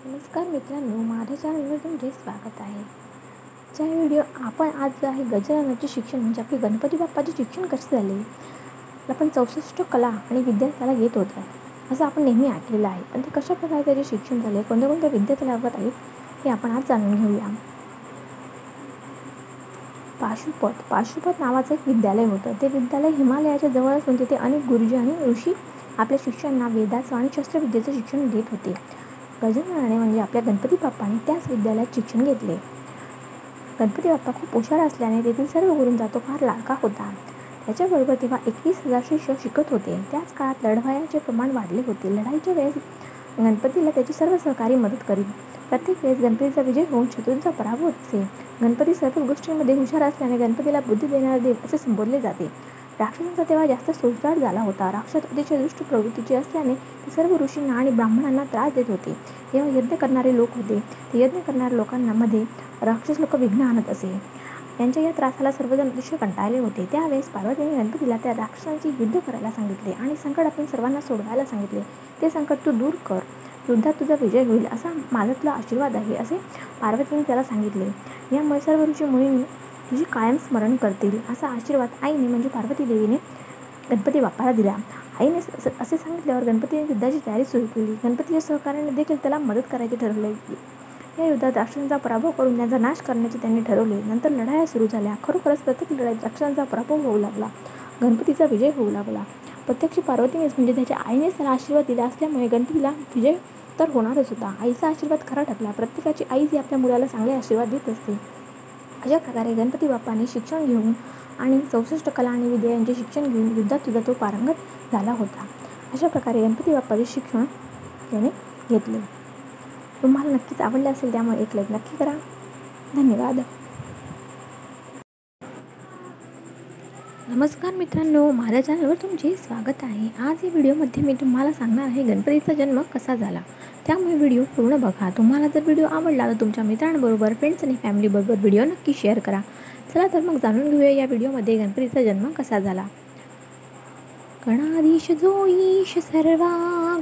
नमस्कार मित्रांनो, माझ्या चॅनलवर तुमचे स्वागत आहे. ज्या व्हिडिओ आपण आज आहे गजाननाचे शिक्षण म्हणजे आपले गणपती बाप्पाचे शिक्षण कसे झाले. आपण 64 कला आणि विद्या त्याला येत होत्या असं आपण नेहमी ऐकलेलं आहे. पण ते कशा प्रकारे त्याचे शिक्षण झाले, कोणत्या कोणत्या विद्या त्याला अवगत आहेत हे आपण आज जाणून घेऊया. पाशुपत नावाचं एक विद्यालय होतं. ते विद्यालय हिमालयाच्या जवळ असून तिथे अनेक गुरुजी आणि ऋषी आपल्या शिष्यांना वेदाचं आणि शस्त्रविद्येचं शिक्षण देत होते. गजाननाने म्हणजे आपल्या गणपती बाप्पाने त्याच विद्यालयात शिक्षण घेतले. गणपती बाप्पा खूप हुशार असल्याने तेथील सर्व गुरूंचा तो फार लाडका होता. त्याच्याबरोबर तेव्हा 21,000 शिष्य शिकत होते. त्याच काळात लढवयाचे प्रमाण वाढले होते. लढाईच्या वेळेस गणपतीला त्याची सर्व सहकारी मदत करीत. प्रत्येक वेळेस गणपतीचा विजय होऊन शत्रूंचा पराभव असे. गणपती सर्व गोष्टींमध्ये हुशार असल्याने गणपतीला बुद्धी देणारा देव असे संबोधले जाते. राक्षसांचा तेव्हा जास्त सोसाट झाला होता. राक्षस अतिशय दुष्ट प्रवृत्तीचे असल्याने ते सर्व ऋषींना आणि ब्राह्मणांना त्रास देत होते. तेव्हा यज्ञ करणारे लोक होते. ते यज्ञ करणाऱ्या लोकांना मध्ये राक्षस लोक विघ्न आणत असे. त्यांच्या या त्रासाला सर्वजण अतिशय कंटाळले होते. त्यावेळेस पार्वतीने गणपतीला त्या राक्षसांची युद्ध करायला सांगितले आणि संकटातून सर्वांना सोडवायला सांगितले. ते संकट तू दूर कर, युद्धात तुझा विजय होईल असा माझा तुला आशीर्वाद आहे असे पार्वतीने त्याला सांगितले. यामुळे सर्व ऋषी मुनींनी तुझी कायम स्मरण करतील असा आशीर्वाद आईने म्हणजे पार्वती देवीने गणपती बाप्पाला दिला. आईने असे सांगितल्यावर गणपतीने युद्धाची तयारी सुरू केली. गणपतीच्या सहकार्याने देखील त्याला मदत करायचे ठरवले. या युद्धात राक्षसांचा पराभव करून त्यांचा नाश करण्याचे त्यांनी ठरवले. नंतर लढाया सुरू झाल्या. खरोखरच प्रत्येक लढाईत राक्षसांचा पराभव होऊ लागला. गणपतीचा विजय होऊ लागला. प्रत्यक्ष पार्वतीनेच म्हणजे त्याच्या आईनेच त्याला आशीर्वाद दिला असल्यामुळे गणपतीला विजय तर होणारच होता. आईचा आशीर्वाद खरा ठरला. प्रत्येकाची आई जी आपल्या मुलाला चांगले आशीर्वाद देत असते. अशा प्रकारे गणपती बाप्पाने शिक्षण घेऊन आणि 64 कला आणि विद्या यांचे शिक्षण घेऊन युद्धात सुद्धा तो पारंगत झाला होता. अशा प्रकारे गणपती बाप्पाचे शिक्षण त्याने घेतले. तुम्हाला नक्कीच आवडले असेल, त्यामुळे एक लाईक नक्की करा. धन्यवाद. नमस्कार मित्रांनो, माझ्या चॅनलवर तुमचे स्वागत आहे. आज या व्हिडिओमध्ये मी तुम्हाला सांगणार आहे गणपतीचा जन्म कसा झाला. त्यामुळे व्हिडिओ पूर्ण बघा. तुम्हाला जर व्हिडिओ आवडला तर तुमच्या मित्रांबरोबर, फ्रेंड्स आणि फॅमिलीबरोबर व्हिडिओ नक्की शेअर करा. चला तर मग जाणून घेऊया या व्हिडिओमध्ये गणपतीचा जन्म कसा झाला. गणाधीश जो ईश सर्वा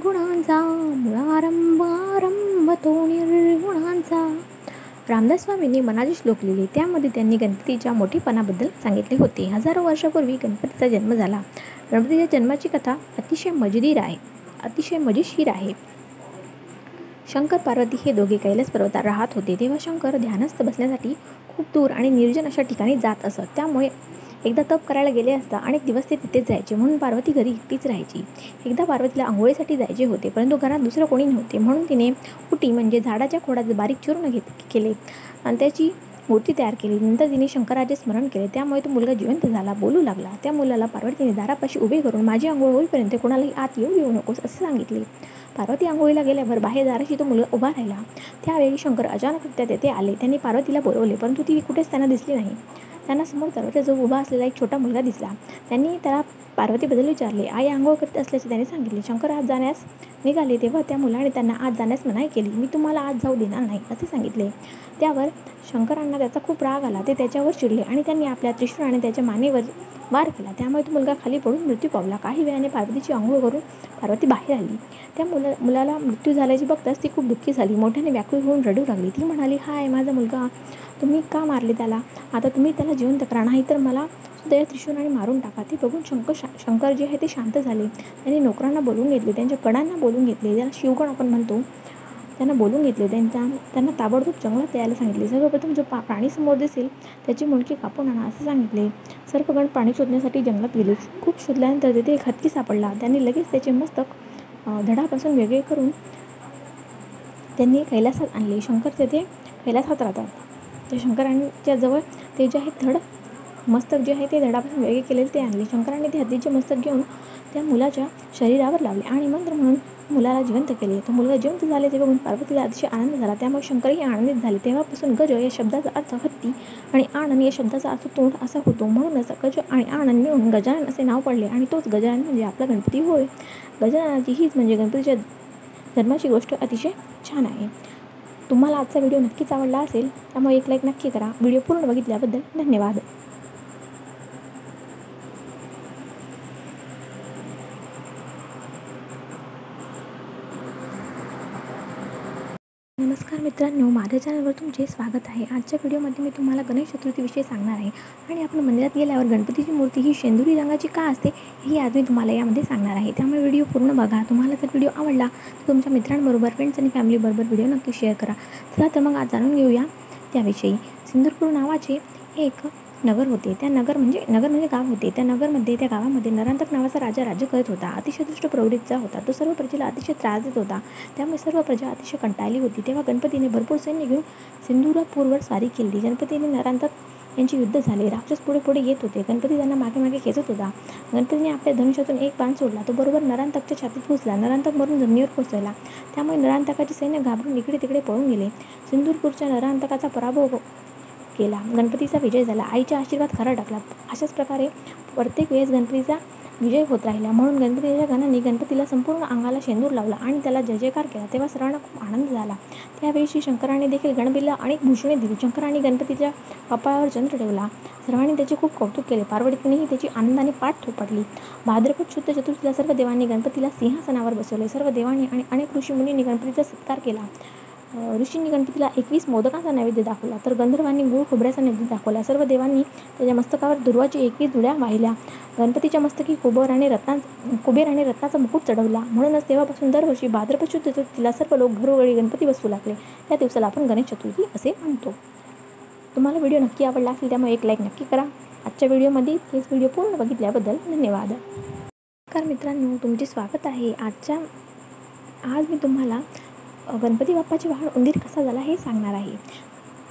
गुणांचा, मूळारंभ तो निर्गुणांचा. रामदास स्वामींनी मनाचे श्लोक लिहिले. त्यामध्ये त्यांनी गणपतीच्या मोठेपणाबद्दल सांगितले होते. हजारो वर्षापूर्वी गणपतीचा जन्म झाला. गणपतीच्या जन्माची कथा अतिशय मजेशीर आहे. शंकर पार्वती हे दोघे कैलास पर्वतावर राहत होते. तेव्हा शंकर ध्यानस्थ बसण्यासाठी खूप दूर आणि निर्जन अशा ठिकाणी जात असत. त्यामुळे एकदा तप करायला गेले असता अनेक दिवस ते तिथेच जायचे. म्हणून पार्वती घरी एकटीच राहायची. एकदा पार्वतीला आंघोळीसाठी जायचे होते, परंतु घरात दुसरं कोणी नव्हते. म्हणून तिने उटी म्हणजे झाडाच्या खोडाचे बारीक चूर्ण केले आणि त्याची मूर्ती तयार केली. नंतर तिने शंकराचे स्मरण केले. त्यामुळे तो मुलगा जिवंत झाला, बोलू लागला. त्या मुलाला पार्वतीने दारापाशी उभे करून माझी आंघोळ होईपर्यंत कोणालाही आत येऊ देऊ नकोस असे सांगितले. पार्वती आंघोळीला गेल्यावर बाहेर दाराशी तो मुलगा उभा राहिला. त्यावेळी शंकर अचानकरित्या तेथे आले. त्यांनी पार्वतीला बोलवले, परंतु ती कुठेच त्यांना दिसली नाही. त्यांना समोर दरवाजाजवळ उभा असलेला एक छोटा मुलगा दिसला. त्यांनी त्याला पार्वतीबद्दल विचारले. आई आंघोळ करत असल्याचे त्याने सांगितले. शंकर आत जाण्यास निघाले तेव्हा त्या मुलाने त्यांना आत जाण्यास मनाई केली. मी तुम्हाला आत जाऊ देणार नाही असे सांगितले. त्यावर शंकरांना त्याचा खूप राग आला. ते त्याच्यावर चिडले आणि त्यांनी आपल्या त्रिशूळाने त्याच्या मानेवर वार केला. त्यामुळे तो मुलगा खाली पडून मृत्यू पावला. काही वेळाने पार्वतीची आंघोळ करून पार्वती बाहेर आली. त्या मुलाला मृत्यू झाल्याची बघताच ती खूप दुःखी झाली. मोठ्याने व्याकुळ होऊन रडू लागली. ती म्हणाली, हाय माझा मुलगा, तुम्ही का मारले त्याला? आता तुम्ही त्याला जिवंत करा, नाही तर मला सुद्धा या त्रिशूळाने मारून टाका. ते बघून शंकर जे आहे ते शांत झाले. त्यांनी नोकरांना बोलवून घेतले, त्यांच्या कडांना बोलवून घेतले, ज्याला शिवगण आपण म्हणतो त्यांना बोलवून घेतले. त्यांना ताबडतोब जंगलात यायला सांगितले. सर्वप्रथम जो प्राणी समोर दिसेल त्याची मुंडकी कापून आणा असे सांगितले. सर्वगण पाणी शोधण्यासाठी जंगलात गेले. खूप शोधल्यानंतर तिथे एक हत्ती सापडला. त्यांनी लगेच त्याचे मस्तक धडापासून वेगळे करून त्यांनी कैलासात आणले. शंकर तेथे कैलासात राहतात. त्या शंकरांच्या जवळ ते जे आहे मस्तक जे आहे ते धडापासून वेगळे केलेले ते आणले. शंकरांनी ते हत्तीचे मस्तक घेऊन त्या मुलाच्या शरीरावर लावले आणि मंत्र म्हणून मुलाला जिवंत केले. तो मुलगा जिवंत झाल्याचे बघून पार्वतीला अतिशय आनंद झाला. त्यामुळे शंकरही आनंदित झाले. तेव्हापासून गज या शब्दाचा अर्थ हत्ती आणि आनन या शब्दाचा अर्थ तोंड असा होतो. म्हणूनच गज आणि आनन मिळून गजानन असे नाव पडले आणि तोच गजानन म्हणजे आपला गणपती होय. गजाननाची हीच म्हणजे गणपतीच्या जन्माची गोष्ट अतिशय छान आहे. तुम्हाला आजचा व्हिडिओ नक्कीच आवडला असेल, त्यामुळे एक लाईक नक्की करा. व्हिडिओ पूर्ण बघितल्याबद्दल धन्यवाद. नमस्कार मित्रांनो, माझ्या चॅनलवर तुमचे स्वागत आहे. आजच्या व्हिडिओमध्ये मी तुम्हाला गणेश चतुर्थीविषयी सांगणार आहे आणि आपण मंदिरात गेल्यावर गणपतीची मूर्ती ही शेंदुरी रंगाची का असते हे आज मी तुम्हाला यामध्ये सांगणार आहे. त्यामुळे व्हिडिओ पूर्ण बघा. तुम्हाला जर व्हिडिओ आवडला तर तुमच्या मित्रांबरोबर, फ्रेंड्स आणि फॅमिलीबरोबर व्हिडिओ नक्की शेअर करा. चला तर मग आज जाणून घेऊया त्याविषयी. सिंदूरपूर नावाचे एक नगर होते. नगर म्हणजे गाव होते. त्या गावामध्ये नरांतक नावाचा राजा राज्य करत होता. अतिशय दुष्ट प्रवृत्तीचा होता. तो सर्व प्रजेला अतिशय त्रास देत होता. त्यामुळे सर्व प्रजा अतिशय कंटाळली होती. तेव्हा गणपतीने भरपूर सैन्य घेऊन सिंदूरपूरवर स्वारी केली. गणपतीने नरांतक यांचे युद्ध झाले. राक्षस पुढे पुढे येत होते. गणपती त्यांना मागे मागे खेचत होता. गणपतीने आपल्या धनुष्यातून एक बाण सोडला. तो बरोबर नरांतकच्या छातीत घुसला. नरांतक मरून जमिनीवर कोसळला. त्यामुळे नरांतकाचे सैन्य घाबरून इकडे तिकडे पळून गेले. सिंदूरपूरच्या नरांतकाचा पराभव केला. गणपतीचा विजय झाला. आईचा आशीर्वाद खरा टाकला. अशाच प्रकारे प्रत्येक वेळेस गणपतीचा विजय होत राहिला. म्हणून गणपतीच्या गणाने गणपतीला संपूर्ण अंगाला शेंदूर लावला आणि त्याला जय जयकार केला. तेव्हा सर्वांना खूप आनंद झाला. त्यावेळी शंकराने देखील गणपतीला अनेक भूषणे दिली. शंकराने गणपतीच्या कपाळावर चंद्र ठेवला. सर्वांनी त्याचे खूप कौतुक केले. पार्वतीनेही त्याची आनंदाने पाठ थोपटली. भाद्रपद शुद्ध चतुर्थीला सर्व देवांनी गणपतीला सिंहासनावर बसवले. सर्व देवांनी आणि अनेक ऋषीमुनींनी गणपतीचा सत्कार केला. ऋषींनी गणपतीला 21 मोदकांचा नैवेद्य दाखवला, तर गंधर्वांनी गूळ खोबऱ्याचा नैवेद्य दाखवला. सर्व देवांनी त्याच्या मस्तकावर दुर्वाची 21 जुड्या वाहिल्या. गणपतीच्या मस्तकी कुबेराने रत्नाचा मुकुट चढवला. म्हणूनच तेव्हापासून दरवर्षी भाद्रपद शुद्ध चतुर्थीला सर्व लोक घरोघरी गणपती बसवू लागले. त्या दिवसाला आपण गणेश चतुर्थी असे म्हणतो. तुम्हाला व्हिडिओ नक्की आवडला असेल त्यामुळे एक लाईक नक्की करा. आजच्या व्हिडिओमध्ये हेच व्हिडिओ पूर्ण बघितल्याबद्दल धन्यवाद. नमस्कार मित्रांनो, तुमचे स्वागत आहे. आज मी तुम्हाला गणपती बाप्पाचे वाहन उंदीर कसा झाला हे सांगणार आहे.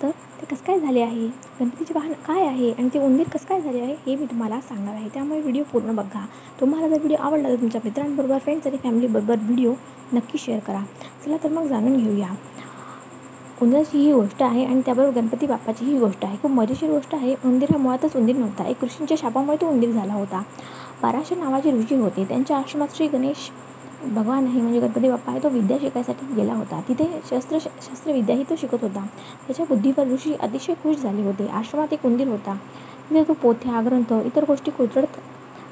तर ते कसं काय झाले आहे, गणपतीचे वाहन काय आहे आणि ते उंदीर कसं काय झाले आहे हे मी तुम्हाला सांगणार आहे. त्यामुळे व्हिडिओ पूर्ण बघा. तुम्हाला जर व्हिडिओ आवडला तर तुमच्या मित्रांबरोबर, फ्रेंड्स आणि फॅमिलीबरोबर व्हिडिओ नक्की शेअर करा. चला तर मग जाणून घेऊया. उंदराची ही गोष्ट आहे आणि त्याबरोबर गणपती बाप्पाची ही गोष्ट आहे. खूप मजेशीर गोष्ट आहे. उंदीर हा मुळातच उंदीर नव्हता. एक ऋषींच्या शापामुळे तो उंदीर झाला होता. पराशर नावाचे ऋषी होते. त्यांच्या आश्रमात श्री गणेश भगवान आहे म्हणजे गणपती बाप्पा आहे, तो विद्या शिकायसाठी गेला होता. तिथे शस्त्रविद्याही तो शिकत होता. त्याच्या बुद्धीवर ऋषी अतिशय खुश झाले होते. आश्रमात एक उंदीर होता. तिथे तो पोथ्या, ग्रंथ, इतर गोष्टी कोचळत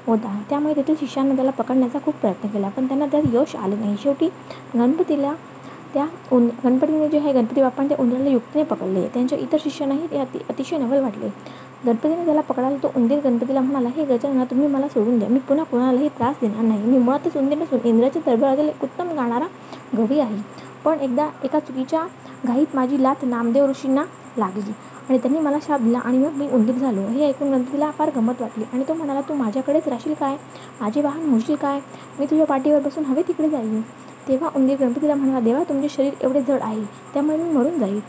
होता. त्यामुळे तेथील शिष्यांना त्याला पकडण्याचा खूप प्रयत्न केला, पण त्यांना त्यात यश आले नाही. शेवटी गणपतीने गणपती बाप्पाने त्या उंदराला युक्तीने पकडले. त्यांच्या इतर शिष्यांनाही ते अतिशय नवल वाटले. गणपतीने त्याला पकडायला तो उंदीर गणपतीला म्हणाला, हे गजानना, तुम्ही मला सोडून द्या. मी पुन्हा कोणालाही त्रास देणार नाही. मी मुळातच उंदीर नसून इंद्राच्या दरबारातील एक उत्तम गाणारा गवी आहे. पण एकदा एका चुकीच्या घाईत माझी लाथ नामदेव ऋषींना लागली आणि त्यांनी मला शाप दिला आणि मग मी उंदीर झालो. हे ऐकून गणपतीला फार गंमत वाटली आणि तो म्हणाला, तू माझ्याकडेच राहशील काय? माझे वाहन होशील काय? मी तुझ्या पाठीवर बसून हवे तिकडे जाईल. तेव्हा उंदीर गणपतीला म्हणाला, देवा, तुमचे शरीर एवढे जड आहे, त्यामुळे मी मरून जाईल.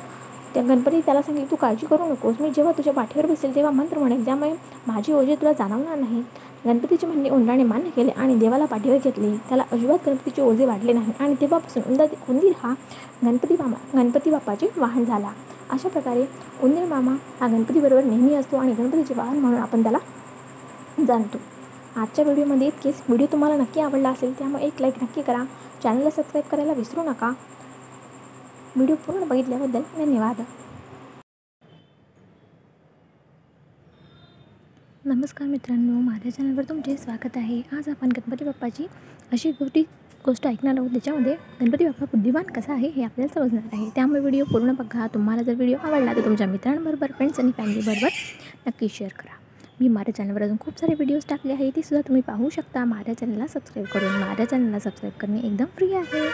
त्या गणपती त्याला सांगितले, तू काळजी करू नकोस. मी जेव्हा तुझ्या पाठीवर बसेल तेव्हा मंत्र म्हणेल, त्यामुळे माझी ओझे तुला जाणवणार नाही. गणपतीचे म्हणणे उंदराने मान्य केले आणि देवाला पाठीवर घेतले. त्याला अजिबात गणपतीचे ओझे वाढले नाही आणि तेव्हापासून उंदीर हा गणपती बाप्पाचे वाहन झाला. अशा प्रकारे उंदीर मामा हा गणपतीबरोबर नेहमी असतो आणि गणपतीचे वाहन म्हणून आपण त्याला जाणतो. आजच्या व्हिडिओमध्ये इतकेच. व्हिडिओ तुम्हाला नक्की आवडला असेल त्यामुळे एक लाईक नक्की करा. चॅनलला सबस्क्राईब करायला विसरू नका. व्हिडिओ पूर्ण बघितल्याबद्दल धन्यवाद. नमस्कार मित्रांनो, माझ्या चॅनलवर तुमचे स्वागत आहे. आज आपण गणपती बाप्पाची अशी गोष्ट ऐकणार आहोत ज्याच्यामध्ये गणपती बाप्पा बुद्धिमान कसा आहे हे आपल्याला समजणार आहे. त्यामुळे व्हिडिओ पूर्ण बघा. तुम्हाला जर व्हिडिओ आवडला तर तुमच्या मित्रांबरोबर, फ्रेंड्स आणि फॅमिलीबरोबर नक्की शेअर करा. मी माझ्या चॅनलवर अजून खूप सारे व्हिडिओज टाकले आहे, ते सुद्धा तुम्ही पाहू शकता माझ्या चॅनलला सबस्क्राईब करून. माझ्या चॅनलला सबस्क्राईब करणे एकदम फ्री आहे.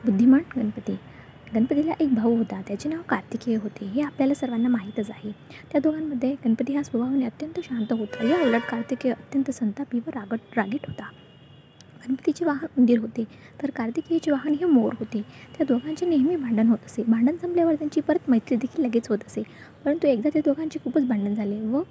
बुद्धिमान गणपतीला एक भाऊ होता. त्याचे नाव कार्तिकेय होते. हे आपल्याला सर्वांना माहीतच आहे. त्या दोघांमध्ये गणपती हा स्वभावाने अत्यंत शांत होता. या उलट कार्तिकेय अत्यंत संतापी व रागीट होता. गणपतीचे वाहन उंदीर होते तर कार्तिकेयचे वाहन हे मोर होते. त्या दोघांचे नेहमी भांडण होत असे. भांडण संपल्यावर त्यांची परत मैत्री देखील लगेच होत असे. परंतु एकदा त्या दोघांचे खूपच भांडण झाले व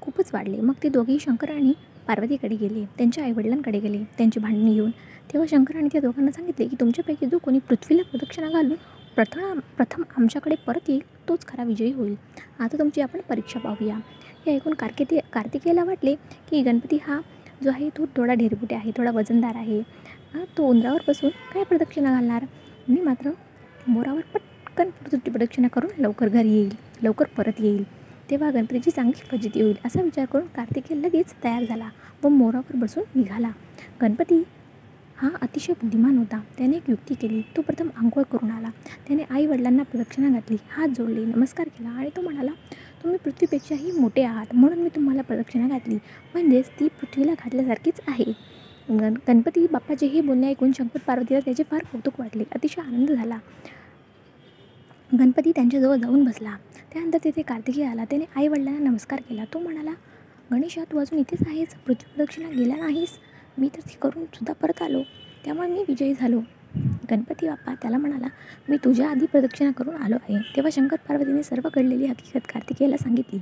खूपच वाढले. मग ते दोघेही शंकर आणि पार्वतीकडे गेले. त्यांच्या आईवडिलांकडे गेले त्यांची भांडणे घेऊन. तेव्हा शंकराने त्या दोघांना सांगितले की तुमच्यापैकी जो कोणी पृथ्वीला प्रदक्षिणा घालून प्रथम आमच्याकडे परत येईल तोच खरा विजयी होईल. आता तुमची आपण परीक्षा पाहूया. हे ऐकून कार्तिकेयला वाटले की गणपती हा जो आहे तो थोडा ढेरबुटे आहे, थोडा वजनदार आहे. तो उंदरावर बसून काय प्रदक्षिणा घालणार? मी मात्र मोरावर पटकन प्रदक्षिणा करून लवकर घरी येईल, लवकर परत येईल. तेव्हा गणपतीची चांगली फजिती होईल असा विचार करून कार्तिकेय लगेच तयार झाला व मोरावर बसून निघाला. गणपती हा अतिशय बुद्धिमान होता. त्याने एक युक्ती केली. तो प्रथम आंघोळ करून आला. त्याने आई वडिलांना प्रदक्षिणा घातली, हात जोडले, नमस्कार केला आणि तो म्हणाला, तुम्ही पृथ्वीपेक्षाही मोठे आहात म्हणून मी तुम्हाला प्रदक्षिणा घातली. म्हणजेच ती पृथ्वीला घातल्यासारखीच आहे. गणपती बाप्पाचे हे बोलणे ऐकून शंकर पार्वतीला त्याचे फार कौतुक वाटले. अतिशय आनंद झाला. गणपती त्यांच्याजवळ जाऊन बसला. त्यानंतर तिथे कार्तिकेय आला. त्याने आई वडिलांना नमस्कार केला. तो म्हणाला, गणेशा, तू अजून इथेच आहेस? पृथ्वी प्रदक्षिणा गेला नाहीस? मी तर ती करून सुद्धा परत आलो, त्यामुळे मी विजयी झालो. गणपती बाप्पा त्याला म्हणाला, मी तुझ्या आधी प्रदक्षिणा करून आलो आहे. तेव्हा शंकर पार्वतीने सर्व घडलेली हकीकत कार्तिकेयाला सांगितली.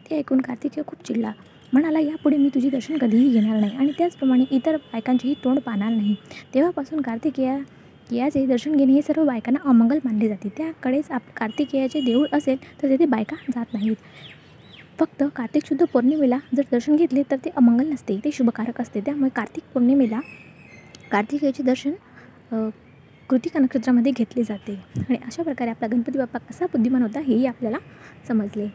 ते ऐकून कार्तिकेय खूप चिडला. म्हणाला, यापुढे मी तुझे दर्शन कधीही घेणार नाही आणि त्याचप्रमाणे इतर बायकांचेही तोंड पाहणार नाही. तेव्हापासून कार्तिकेयाचे दर्शन घेणे हे सर्व बायकांना अमंगल मानले जाते. त्याकडेच कार्तिकेयाचे देऊळ असेल तर तेथे बायका जात नाहीत. फक्त कार्तिक शुद्ध पौर्णिमेला जर दर्शन घेतले तर ते अमंगल नसते, ते शुभकारक असते. त्यामुळे कार्तिक पौर्णिमेला कार्तिकेयाचे दर्शन कृतिका नक्षत्रामध्ये घेतले जाते. आणि अशा प्रकारे आपला गणपती बाप्पा कसा बुद्धिमान होता हेही आपल्याला समजले.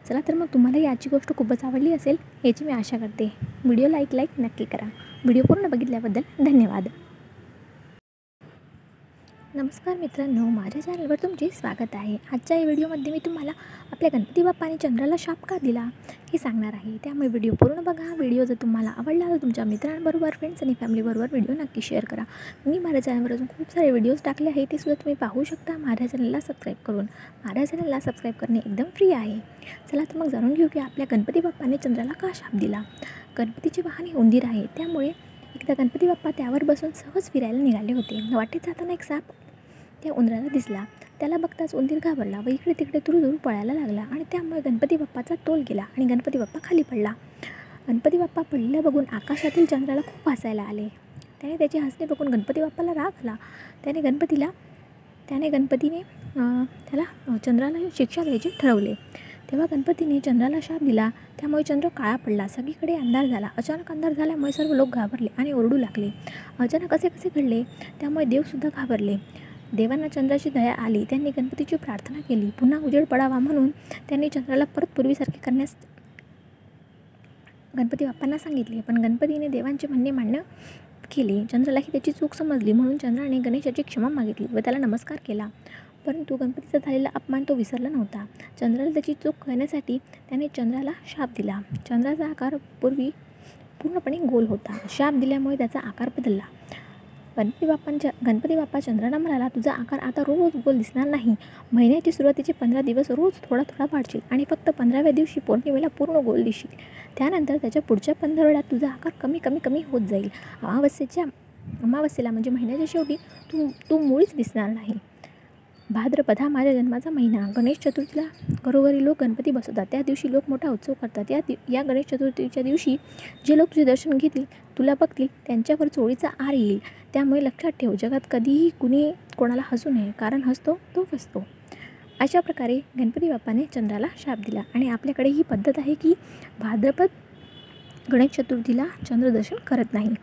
चला तर मग तुम्हाला आजची गोष्ट खूपच आवडली असेल याची मी आशा करते. व्हिडिओला लाईक नक्की करा. व्हिडिओ पूर्ण बघितल्याबद्दल धन्यवाद. नमस्कार मित्रांनो, माझ्या चॅनलवर तुमचे स्वागत आहे. आजच्या या व्हिडिओमध्ये मी तुम्हाला आपल्या गणपती बाप्पाने चंद्राला शाप का दिला हे सांगणार आहे. त्यामुळे व्हिडिओ पूर्ण बघा. व्हिडिओ जर तुम्हाला आवडला तर तुमच्या मित्रांबरोबर, फ्रेंड्स आणि फॅमिलीबरोबर व्हिडिओ नक्की शेअर करा. मी माझ्या चॅनलवर अजून खूप सारे व्हिडिओज टाकले आहे, ते सुद्धा तुम्ही पाहू शकता माझ्या चॅनलला सबस्क्राईब करून. माझ्या चॅनलला सबस्क्राईब करणे एकदम फ्री आहे. चला तर मग जाणून घेऊ की आपल्या गणपती बाप्पाने चंद्राला का शाप दिला. गणपतीचे वाहन हे उंदीर आहे. त्यामुळे एकदा गणपती बाप्पा त्यावर बसून सहज फिरायला निघाले होते. वाटेत जाताना एक साप त्या उंदराला दिसला. त्याला बघताच उंदीर घाबरला व इकडे तिकडे तुरुदूर पळायला लागला आणि त्यामुळे गणपती बाप्पाचा तोल गेला आणि गणपती बाप्पा खाली पडला. गणपती बाप्पा पडलेला बघून आकाशातील चंद्राला खूप हसायला आले. त्याने त्याचे हसणे बघून गणपती बाप्पाला राग आला. त्याने गणपतीने त्याला चंद्राला शिक्षा द्यायचे ठरवले. तेव्हा गणपतीने चंद्राला शाप दिला. त्यामुळे चंद्र काळा पडला. सगळीकडे अंधार झाला. अचानक अंधार झाल्यामुळे सर्व लोक घाबरले आणि ओरडू लागले. अचानक असे कसे घडले? त्यामुळे देवसुद्धा घाबरले. देवांना चंद्राची दया आली. त्यांनी गणपतीची प्रार्थना केली. पुन्हा उजेड पडावा म्हणून त्यांनी चंद्राला परत पूर्वीसारखे करण्यास गणपती बाप्पांना सांगितले. पण गणपतीने देवांचे म्हणणे मान्य केले. चंद्रालाही त्याची चूक समजली म्हणून चंद्राने गणेशाची क्षमा मागितली व त्याला नमस्कार केला. परंतु गणपतीचा झालेला अपमान तो विसरला नव्हता. चंद्राला त्याची चूक कळण्यासाठी त्याने चंद्राला शाप दिला. चंद्राचा आकार पूर्णपणे गोल होता. शाप दिल्यामुळे त्याचा आकार बदलला. गणपती बाप्पा चंद्राला म्हणाला, तुझा आकार आता रोज गोल दिसणार नाही. महिन्याचे सुरुवातीचे 15 दिवस रोज थोडा थोडा वाढशील आणि फक्त 15व्या दिवशी पौर्णिमेला पूर्ण गोल दिसशील. त्यानंतर त्याच्या पुढच्या 15 तुझा आकार कमी होत जाईल. अमावस्येला म्हणजे महिन्याच्या शेवटी तू मुळीच दिसणार नाही. भाद्रपद हा माझ्या जन्माचा महिना. गणेश चतुर्थीला घरोघरी लोक गणपती बसवतात. त्या दिवशी लोक मोठा उत्सव करतात. या गणेश चतुर्थीच्या दिवशी जे लोक तुझे दर्शन घेतील, तुला बघतील, त्यांच्यावर चोळीचा आर येईल. त्यामुळे लक्षात ठेव, जगात कधीही कुणी कोणाला हसू नये, कारण हसतो तो फसतो. अशा प्रकारे गणपती बाप्पाने चंद्राला शाप दिला. आणि आपल्याकडे ही पद्धत आहे की भाद्रपद गणेश चतुर्थीला चंद्रदर्शन करत नाही.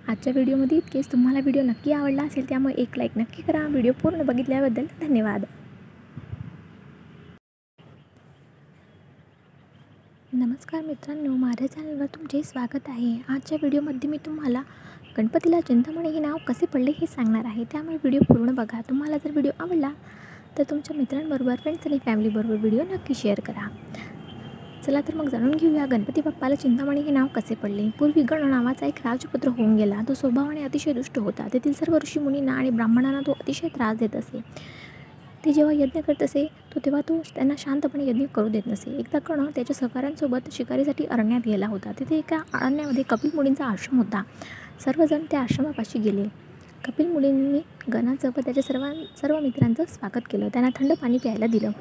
आजच्या व्हिडिओमध्ये इतकेच. तुम्हाला व्हिडिओ नक्की आवडला असेल, त्यामुळे एक लाईक नक्की करा. व्हिडिओ पूर्ण बघितल्याबद्दल धन्यवाद. नमस्कार मित्रांनो, माझ्या चॅनलवर तुमचे स्वागत आहे. आजच्या व्हिडिओमध्ये मी तुम्हाला गणपतीला चिंतामणी हे नाव कसे पडले हे सांगणार आहे. त्यामुळे व्हिडिओ पूर्ण बघा. तुम्हाला जर व्हिडिओ आवडला तर तुमच्या मित्रांबरोबर, फ्रेंड्स आणि फॅमिलीबरोबर व्हिडिओ नक्की शेअर करा. चला तर मग जाणून घेऊया गणपती बाप्पाला चिंतामणी हे नाव कसे पडले. पूर्वी गण नावाचा एक राजपुत्र होऊन गेला. तो स्वभावाने अतिशय दुष्ट होता. तेथील सर्व ऋषीमुनींना आणि ब्राह्मणांना तो अतिशय त्रास देत असे. ते जेव्हा यज्ञ करत असे तेव्हा तो त्यांना शांतपणे यज्ञ करू देत नसे. एकदा गण त्याच्या सहकाऱ्यांसोबत शिकारीसाठी अरण्यात गेला होता. तिथे एका अरण्यामध्ये कपिल मुनींचा आश्रम होता. सर्वजण त्या आश्रमापाशी गेले. कपिल मुनींनी गणाचं व त्याच्या सर्व मित्रांचं स्वागत केलं. त्यांना थंड पाणी प्यायला दिलं.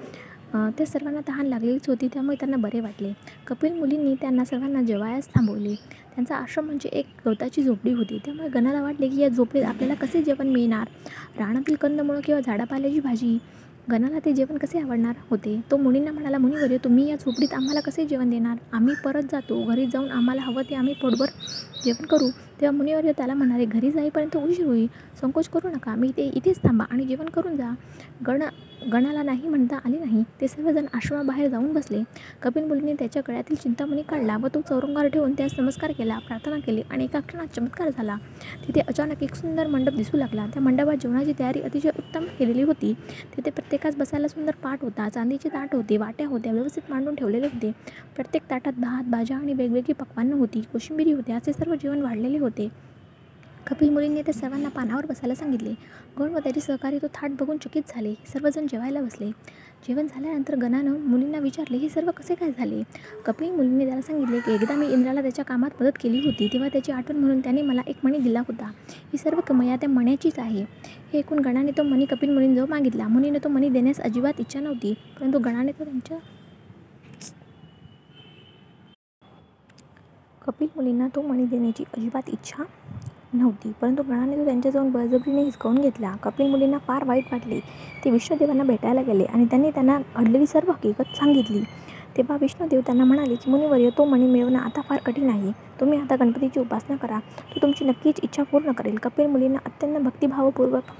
त्या सर्वांना तहान लागलेलीच होती, त्यामुळे त्यांना बरे वाटले. कपिल मुनींनी त्यांना सर्वांना जेवायला थांबवले. त्यांचा आश्रम म्हणजे एक गवताची झोपडी होती. त्यामुळे गणाला वाटले की या झोपडीत आपल्याला कसे जेवण मिळणार. रानातील कंदमुळं किंवा झाडापाल्याची भाजी. गणाला ते जेवण कसे आवडणार होते. तो मुनींना म्हणाला, मुनिवर्य, तुम्ही या झोपडीत आम्हाला कसे जेवण देणार. आम्ही परत जातो. घरी जाऊन आम्हाला हवं ते आम्ही पोटभर जेवण करू. तेव्हा मुनिवर्य त्याला म्हणाले, घरी जाईपर्यंत उशीर होईल, संकोच करू नका, मी इथेच थांबा आणि जेवण करून जा. गणाला नाही म्हणता आले नाही. ते सर्वजण आश्रमाबाहेर जाऊन बसले. कपिल मुनीने त्याच्या गळ्यातील चिंतामणी काढला व तो चौरंगावर ठेवून त्यास नमस्कार केला, प्रार्थना केली आणि एका क्षणात चमत्कार झाला. तिथे अचानक एक सुंदर मंडप दिसू लागला. त्या मंडपात जेवणाची तयारी अतिशय उत्तम केलेली होती. तिथे प्रत्येकास बसायला सुंदर पाट होता, चांदीचे ताट होते, वाट्या होत्या, व्यवस्थित मांडून ठेवलेले होते. प्रत्येक ताटात भात, भाज्या आणि वेगवेगळी पक्वान्न होती, कोशिंबिरी होती. असे सर्व जेवण वाढलेले होते. कपिल मुनीने त्या सर्वांना पानावर बसायला सांगितले. गण व त्याचे सहकारी तो थाट बघून चकित झाले. सर्वजण जेवायला बसले. जेवण झाल्यानंतर गणानं मुनींना विचारले, हे सर्व कसे काय झाले? कपिल मुनीने त्याला सांगितले की एकदा मी इंद्राला त्याच्या कामात मदत केली होती, तेव्हा त्याची आठवण म्हणून त्याने मला एक मणी दिला होता. ही सर्व कमाया त्या मण्याचीच आहे. हे ऐकून गणाने तो मणी कपिल मुनींजवळ मागितला. मुनीने तो मणी देण्यास अजिबात इच्छा नव्हती, परंतु गणाने तो कपिल मुनींना तो मणी देण्याची अजिबात इच्छा नव्हती, परंतु गणाने तो त्यांच्याजवळ बळजबरीने हिसकावून घेतला. कपिल मुनींना फार वाईट वाटले. ते विष्णुदेवांना भेटायला गेले आणि त्यांनी त्यांना घडलेली सर्व हकीकत सांगितली. तेव्हा विष्णुदेव त्यांना म्हणाले की मुनिवर्य, तो मणी मिळवणं आता फार कठीण आहे. तुम्ही आता गणपतीची उपासना करा, तो तुमची नक्कीच इच्छा पूर्ण करेल. कपिल मुनींना अत्यंत भक्तिभावपूर्वक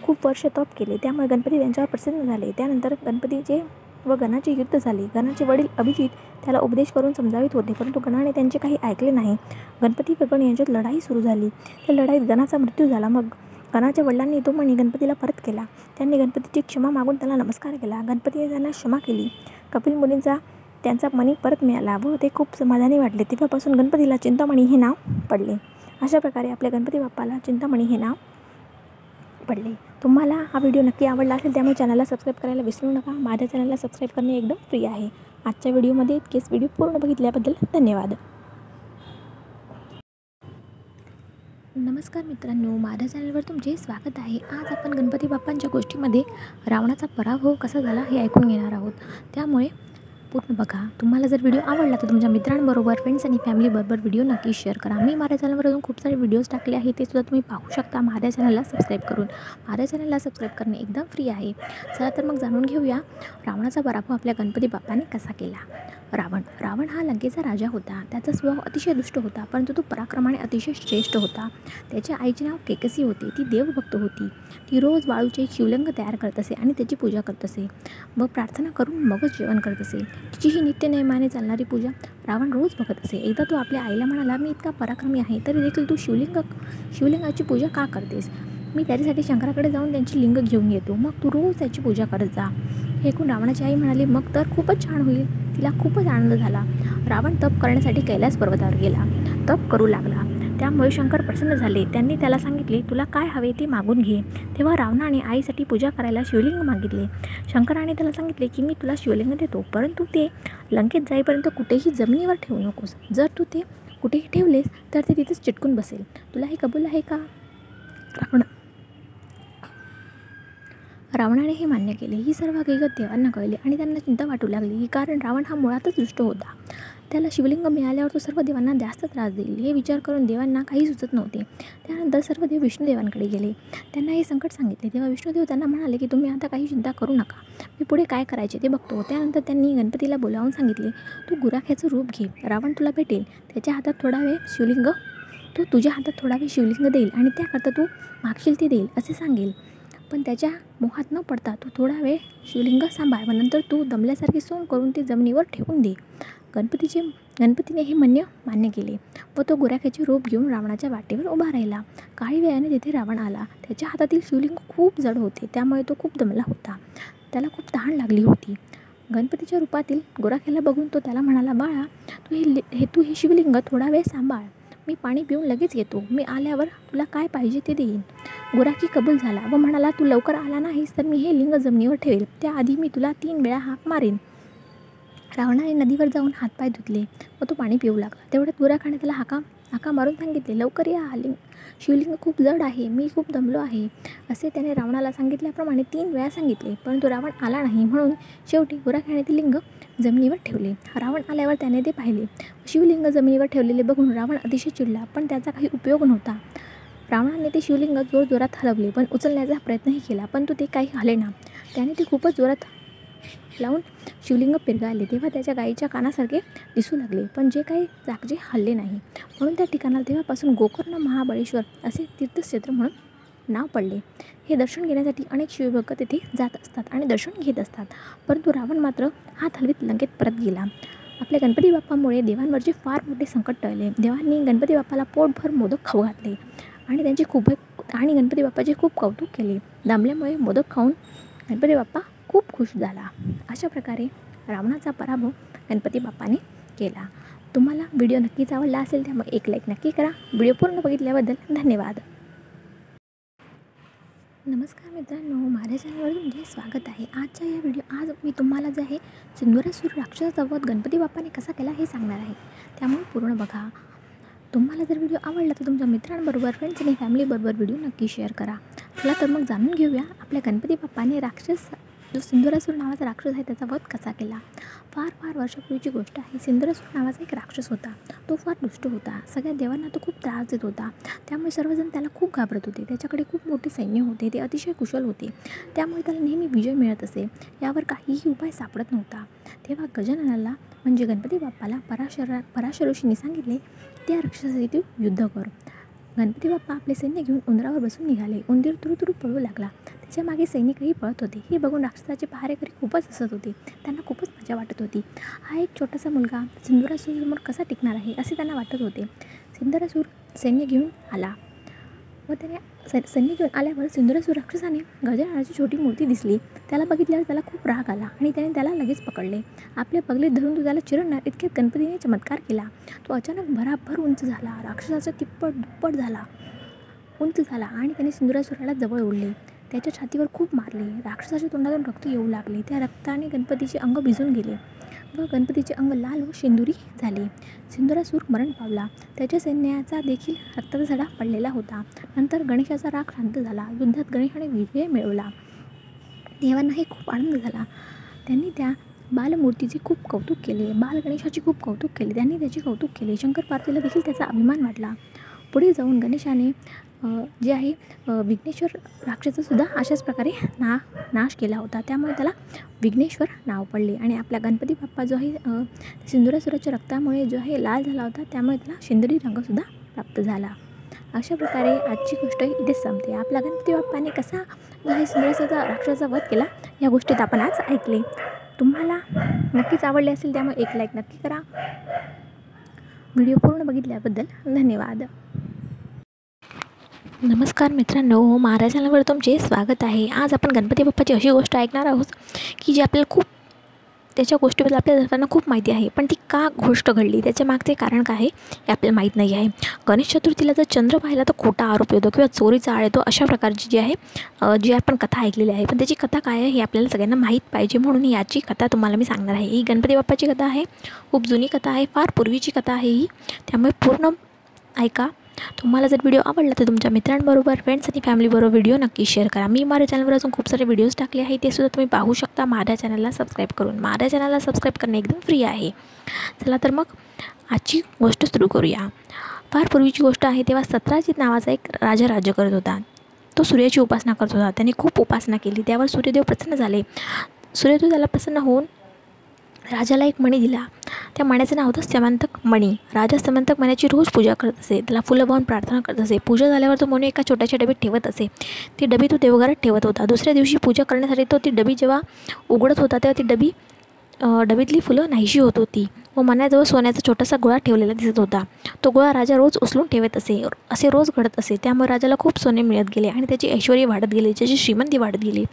खूप वर्ष तप केले, त्यामुळे गणपती त्यांच्यावर प्रसन्न झाले. त्यानंतर गणपतीचे व गणाचे युद्ध झाले. गणाचे वडील अभिजित त्याला उपदेश करून समजावित होते, परंतु गणाने त्यांचे काही ऐकले नाही. गणपती व गण यांच्यात लढाई सुरू झाली. त्या लढाईत गणाचा मृत्यू झाला. मग गणाच्या वडिलांनी तो मणी गणपतीला परत केला. त्यांनी गणपतीची क्षमा मागून त्याला नमस्कार केला. गणपतीने त्यांना क्षमा केली. कपिल मुनींचा त्यांचा मणी परत मिळाला व ते खूप समाधानी वाटले. तेव्हापासून गणपतीला चिंतामणी हे नाव पडले. अशा प्रकारे आपल्या गणपती बाप्पाला चिंतामणी हे नाव पडले. तुम्हाला हा व्हिडिओ नक्की आवडला असेल, त्यामुळे चॅनलला सबस्क्राईब करायला विसरू नका. माझ्या चॅनलला सबस्क्राईब करणे एकदम फ्री आहे. आजच्या व्हिडिओमध्ये इतकेच. व्हिडिओ पूर्ण बघितल्याबद्दल धन्यवाद. नमस्कार मित्रांनो, माझ्या चॅनलवर तुमचे स्वागत आहे. आज आपण गणपती बाप्पांच्या गोष्टीमध्ये रावणाचा पराभव कसा झाला हे ऐकून घेणार आहोत, त्यामुळे पूर्ण बघा. तुम्हाला जर व्हिडिओ आवडला तर तुमच्या मित्रांबरोबर, फ्रेंड्स आणि फॅमिलीबरोबर व्हिडिओ नक्की शेअर करा. मी माझ्या चॅनलवर अजून खूप सारे व्हिडिओज टाकले आहेत, ते सुद्धा तुम्ही पाहू शकता माझ्या चॅनलला सबस्क्राईब करून. माझ्या चॅनलला सबस्क्राईब करणे एकदम फ्री आहे. चला तर मग जाणून घेऊया रावणाचा पराभव आपल्या गणपती बाप्पाने कसा केला. रावण हा लंकेचा राजा होता. त्याचा स्वभाव अतिशय दुष्ट होता, परंतु तो पराक्रमाने अतिशय श्रेष्ठ होता. त्याच्या आईचे नाव केकसी होते. ती देवभक्त होती. ती रोज वाळूचे शिवलिंग तयार करत असे आणि त्याची पूजा करत असे व प्रार्थना करून मगच जेवण करत असे. तिची ही नित्य नेमाने चालणारी पूजा रावण रोज बघत असे. एकदा तो आपल्या आईला म्हणाला, मी इतका पराक्रमी आहे तरी देखील तू शिवलिंगाची पूजा का करतेस? मी त्याच्यासाठी शंकराकडे जाऊन त्यांची लिंग घेऊन येतो, मग तू रोज त्याची पूजा करत जा. हे ऐकून रावणाची आई म्हणाली, मग तर खूपच छान होईल. तिला खूपच आनंद झाला. रावण तप करण्यासाठी कैलास पर्वतावर गेला. तप करू लागला. त्यामुळे शंकर प्रसन्न झाले. त्यांनी त्याला सांगितले, तुला काय हवे ते मागून घे. तेव्हा रावणाने आईसाठी पूजा करायला शिवलिंग मागितले. शंकराने त्याला सांगितले की मी तुला शिवलिंग देतो, परंतु ते लंकेत जाईपर्यंत कुठेही जमिनीवर ठेवू नकोस. जर तू ते कुठेही ठेवलेस तर ते तिथेच चिटकून बसेल. तुला हे कबूल आहे का? रावणाने हे मान्य केले. ही सर्व हकीकत देवांना कळली आणि त्यांना चिंता वाटू लागली, कारण रावण हा मुळातच दुष्ट होता. त्याला शिवलिंग मिळाल्यावर तो सर्व देवांना जास्त त्रास देईल हे विचार करून देवांना काही सुचत नव्हते. त्यानंतर सर्व देव विष्णुदेवांकडे गेले. त्यांना हे संकट सांगितले. तेव्हा विष्णुदेव त्यांना म्हणाले की तुम्ही आता काही चिंता करू नका, मी पुढे काय करायचे ते बघतो. त्यानंतर त्यांनी गणपतीला बोलावून सांगितले, तू गुराख्याचं रूप घे. रावण तुला भेटेल. त्याच्या हातात थोडा वेळ शिवलिंग तो तुझ्या हातात थोडा वेळ शिवलिंग देईल आणि त्याकरता तू मागशील ते देईल असे सांगेल. पण त्याच्या मोहात न पडता तू थोडा वेळ शिवलिंग सांभाळ व नंतर तू दमल्यासारखी सोंग करून ते जमिनीवर ठेवून दे. गणपतीने हे मान्य केले व तो गुराख्याचे रूप घेऊन रावणाच्या वाटेवर उभा राहिला. काही वेळाने तिथे रावण आला. त्याच्या हातातील शिवलिंग खूप जड होते, त्यामुळे तो खूप दमला होता. त्याला खूप तहान लागली होती. गणपतीच्या रूपातील गुराख्याला बघून तो त्याला म्हणाला, बाळा, तू हे शिवलिंग थोडा वेळ सांभाळ. मी पाणी पिऊन लगेच येतो. मी आल्यावर तुला काय पाहिजे ते देईन. गुराखी कबूल झाला व म्हणाला, तू लवकर आला नाहीस तर मी हे लिंग जमिनीवर ठेवेल. त्याआधी मी तुला 3 वेळा हाक मारेन. रावणाने नदीवर जाऊन हातपाय धुतले व तो पाणी पिऊ लागला. तेवढ्यात गुराखाने त्याला हाका मारून सांगितले, लवकर या, शिवलिंग खूप जड आहे, मी खूप दमलो आहे. असे त्याने रावणाला सांगितल्याप्रमाणे 3 वेळा सांगितले, परंतु रावण आला नाही. म्हणून शेवटी गुराख्याने ते लिंग जमिनीवर ठेवले. रावण आल्यावर त्याने ते पाहिले. शिवलिंग जमिनीवर ठेवलेले बघून रावण अतिशय चिडला, पण त्याचा काही उपयोग नव्हता. रावणाने ते शिवलिंग जोरात हलवले पण उचलण्याचा प्रयत्नही केला, पण ते काही हलेना. त्याने ते खूपच जोरात लावून शिवलिंग पिरगाळले तेव्हा त्याच्या गायीच्या कानासारखे दिसू लागले, पण जे काही जागचे हल्ले नाही. म्हणून त्या ठिकाणाला तेव्हापासून गोकर्ण महाबळेश्वर असे तीर्थक्षेत्र म्हणून नाव पडले. हे दर्शन घेण्यासाठी अनेक शिवभक्त तेथे जात असतात आणि दर्शन घेत असतात. परंतु रावण मात्र हात हलवीत लंकेत परत गेला. आपल्या गणपती बाप्पामुळे देवांवरचे फार मोठे संकट टळले. देवांनी गणपती बाप्पाला पोटभर मोदक खाऊ घातले आणि गणपती बाप्पाचे खूप कौतुक केले. दामल्यामुळे मोदक खाऊन गणपती बाप्पा खूप खुश झाला. अशा प्रकारे रावणाचा पराभव गणपती बाप्पाने केला. तुम्हाला व्हिडिओ नक्कीच आवडला असेल त्यामुळे एक लाईक नक्की करा. व्हिडिओ पूर्ण बघितल्याबद्दल धन्यवाद. नमस्कार मित्रांनो, माझ्या चॅनलवर तुमचे स्वागत आहे. आज मी तुम्हाला जे आहे सिंदुरासुर राक्षसाचा वध गणपती बाप्पाने कसा केला हे सांगणार आहे, त्यामुळे पूर्ण बघा. तुम्हाला जर व्हिडिओ आवडला तर तुमच्या मित्रांबरोबर, फ्रेंड्स आणि फॅमिलीबरोबर व्हिडिओ नक्की शेअर करा. चला तर मग जाणून घेऊया आपल्या गणपती बाप्पाने जो सिंदुरासुर नावाचा राक्षस आहे त्याचा वध कसा केला. फार वर्षापूर्वीची गोष्ट आहे. सिंदुरासुर नावाचा एक राक्षस होता. तो फार दुष्ट होता. सगळ्या देवांना तो खूप त्रास देत होता. त्यामुळे सर्वजण त्याला खूप घाबरत होते. त्याच्याकडे खूप मोठे सैन्य होते. ते अतिशय कुशल होते. त्यामुळे त्याला नेहमी विजय मिळत असे. यावर काहीही उपाय सापडत नव्हता. तेव्हा गजाननाला म्हणजे गणपती बाप्पाला पराशर ऋषींनी सांगितले, त्या राक्षसाशी तू युद्ध कर. गणपती बाप्पा आपले सैन्य घेऊन उंदरावर बसून निघाले. उंदीर तुरु पळू लागला. त्याच्या मागे सैनिकही पळत होते. हे बघून राक्षसाचे पहारेकरी खूपच हसत होते. त्यांना खूपच मजा वाटत होती. हा एक छोटासा मुलगा सिंदुरासुरासमोर कसा टिकणार आहे असे त्यांना वाटत होते. सिंदुरासुर सैन्य घेऊन आला व त्याने सैन्य घेऊन आल्यावर सिंदुरासुर राक्षसाने गजाननाची छोटी मूर्ती दिसली. त्याला बघितल्यावर त्याला खूप राग आला आणि त्याने त्याला लगेच पकडले. आपल्या पगडीत धरून तो त्याला चिरडणार इतक्यात गणपतीने चमत्कार केला. तो अचानक भराभर उंच झाला. राक्षसाचा तिप्पट दुप्पट झाला, उंच झाला आणि त्याने सिंदुरासुराला जवळ ओढले. त्याच्या छातीवर खूप मारले. राक्षसाच्या तोंडातून रक्त येऊ लागले. त्या रक्ताने गणपतीचे अंग भिजून गेले व गणपतीचे अंग लाल व शेंदुरी झाले. सिंदुरासुर मरण पावला. त्याच्या सैन्याचा देखील रक्ताचा सडा पडलेला होता. नंतर गणेशाचा राग शांत झाला. युद्धात गणेशाने विजय मिळवला. देवांनाही खूप आनंद झाला. त्यांनी त्या बालमूर्तीचे खूप कौतुक केले. गणेशाचे खूप कौतुक केले. त्यांनी त्याचे कौतुक केले. शंकर पार्वतीला देखील त्याचा अभिमान वाटला. पुढे जाऊन गणेशाने जे आहे विघ्नेश्वर राक्षसासुद्धा अशाच प्रकारे नाश केला होता. त्यामुळे त्याला विघ्नेश्वर नाव पडले आणि आपला गणपती बाप्पा जो आहे सिंदुरासुराच्या रक्तामुळे जो आहे लाल झाला होता, त्यामुळे त्याला शेंदरी रंगसुद्धा प्राप्त झाला. अशा प्रकारे आजची गोष्ट इथेच संपते. आपला गणपती बाप्पाने कसा जो आहे सिंदुरासुराचा राक्षसाचा वध केला या गोष्टीत आपण आज ऐकले. तुम्हाला नक्कीच आवडले असेल त्यामुळे एक लाईक नक्की करा. व्हिडिओ पूर्ण बघितल्याबद्दल धन्यवाद. नमस्कार मित्रांनो, माझ्या चॅनलवर तुमचे स्वागत आहे. आज आपण गणपती बाप्पाची अशी गोष्ट ऐकणार आहोत की जी आपल्याला खूप त्याच्या गोष्टीबद्दल आपल्या सर्वांना खूप माहिती आहे, पण ती का गोष्ट घडली त्याच्या मागचे कारण काय आहे हे आपल्याला माहीत नाही आहे. गणेश चतुर्थीला जर चंद्र पाहिला तर खोटा आरोप येतो किंवा चोरीचा आळ येतो, अशा प्रकारची जी आहे जी आपण कथा ऐकलेली आहे. पण त्याची कथा काय आहे हे आपल्याला सगळ्यांना माहीत पाहिजे, म्हणून याची कथा तुम्हाला मी सांगणार आहे. ही गणपती बाप्पाची कथा आहे. खूप जुनी कथा आहे, फार पूर्वीची कथा आहे ही, त्यामुळे पूर्ण ऐका. तुम्हाला जर व्हिडिओ आवडला तर तुमच्या मित्रांबरोबर, फ्रेंड्स आणि फॅमिलीबरोबर व्हिडिओ नक्की शेअर करा. मी माझ्या चॅनलवर अजून खूप सारे व्हिडिओज टाकले आहे, ते सुद्धा तुम्ही पाहू शकता माझ्या चॅनलला सबस्क्राईब करून. माझ्या चॅनलला सबस्क्राईब करणे एकदम फ्री आहे. चला तर मग आजची गोष्ट सुरू करूया. फार पूर्वीची गोष्ट आहे. तेव्हा सत्राजित नावाचा एक राजा राज्य करत होता. तो सूर्याची उपासना करत होता. त्याने खूप उपासना केली. त्यावर सूर्यदेव प्रसन्न झाले. सूर्यदेव त्याला प्रसन्न होऊन राजाला एक मणी दिला. त्या मण्याचं नाव होतं समंतक मणी. राजा समंतक मण्याची रोज पूजा करत असे. त्याला फुलं वाहून प्रार्थना करत असे. पूजा झाल्यावर तो मणी एका छोट्याशा डबीत ठेवत असे. ती डबी तो देवघरात ठेवत होता. दुसऱ्या दिवशी पूजा करण्यासाठी तो ती डबी जेव्हा उघडत होता तेव्हा ती डबीतली फुलं नाहीशी होत होती व मण्याजवळ सोन्याचा छोटासा गोळा ठेवलेला दिसत होता. तो गोळा राजा रोज उचलून ठेवत असे रोज घडत असे. त्यामुळे राजाला खूप सोने मिळत गेले आणि त्याची ऐश्वर्य वाढत गेली, त्याची श्रीमंती वाढत गेली.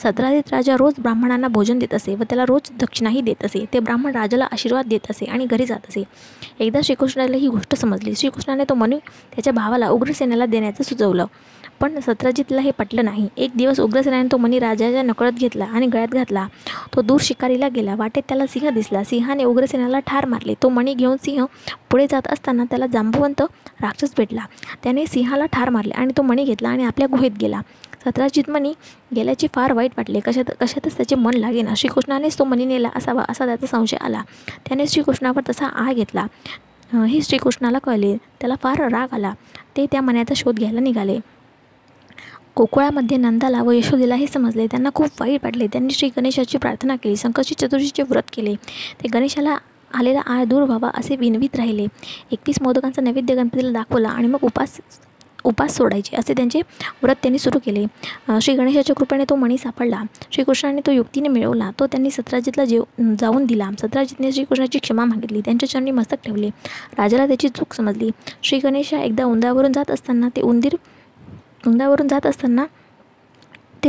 सत्राजित राजा रोज ब्राह्मणांना भोजन देत असे व त्याला रोज दक्षिणाही देत असे. ते ब्राह्मण राजाला आशीर्वाद देत असे आणि घरी जात असे. एकदा श्रीकृष्णाला ही गोष्ट समजली. श्रीकृष्णाने तो मणी त्याच्या भावाला उग्रसेनाला देण्याचं सुचवलं, पण सत्राजितला हे पटलं नाही. एक दिवस उग्रसेनाने तो मणी राजाच्या नकळत घेतला आणि गळ्यात घातला. तो दूर शिकारीला गेला. वाटेत त्याला सिंह दिसला. सिंहाने उग्रसेनाला ठार मारले. तो मणी घेऊन सिंह पुढे जात असताना त्याला जांबुवंत राक्षस भेटला. त्याने सिंहाला ठार मारले आणि तो मणी घेतला आणि आपल्या गुहेत गेला. सत्राजित मणी गेल्याचे फार वाईट वाटले. कशातच त्याचे मन लागेना. श्रीकृष्णानेच तो मणी नेला असावा असा त्याचा संशय आला. त्याने श्रीकृष्णावर तसा आळ घेतला. हे श्रीकृष्णाला कळले. त्याला फार राग आला. ते त्या मण्याचा शोध घ्यायला निघाले. गोकुळामध्ये नंदाला व यशोदेला हे समजले. त्यांना खूप वाईट वाटले. त्यांनी श्री गणेशाची प्रार्थना केली. संकष्टी चतुर्थीचे व्रत केले. ते गणेशाला आलेला आळ दूर व्हावा असे विनवीत राहिले. 21 मोदकांचा नैवेद्य गणपतीला दाखवला आणि मग उपास सोडायचे असे त्यांचे व्रत त्यांनी सुरू केले. श्री गणेशाच्या कृपेने तो मणी सापडला. श्रीकृष्णाने तो युक्तीने मिळवला. तो त्यांनी सत्राजितला जाऊन दिला. सत्राजितने श्रीकृष्णाची क्षमा मागितली. त्यांच्या चरणी मस्तक ठेवले. राजाला त्याची चूक समजली. श्री गणेशा एकदा उंदरावरून जात असताना ते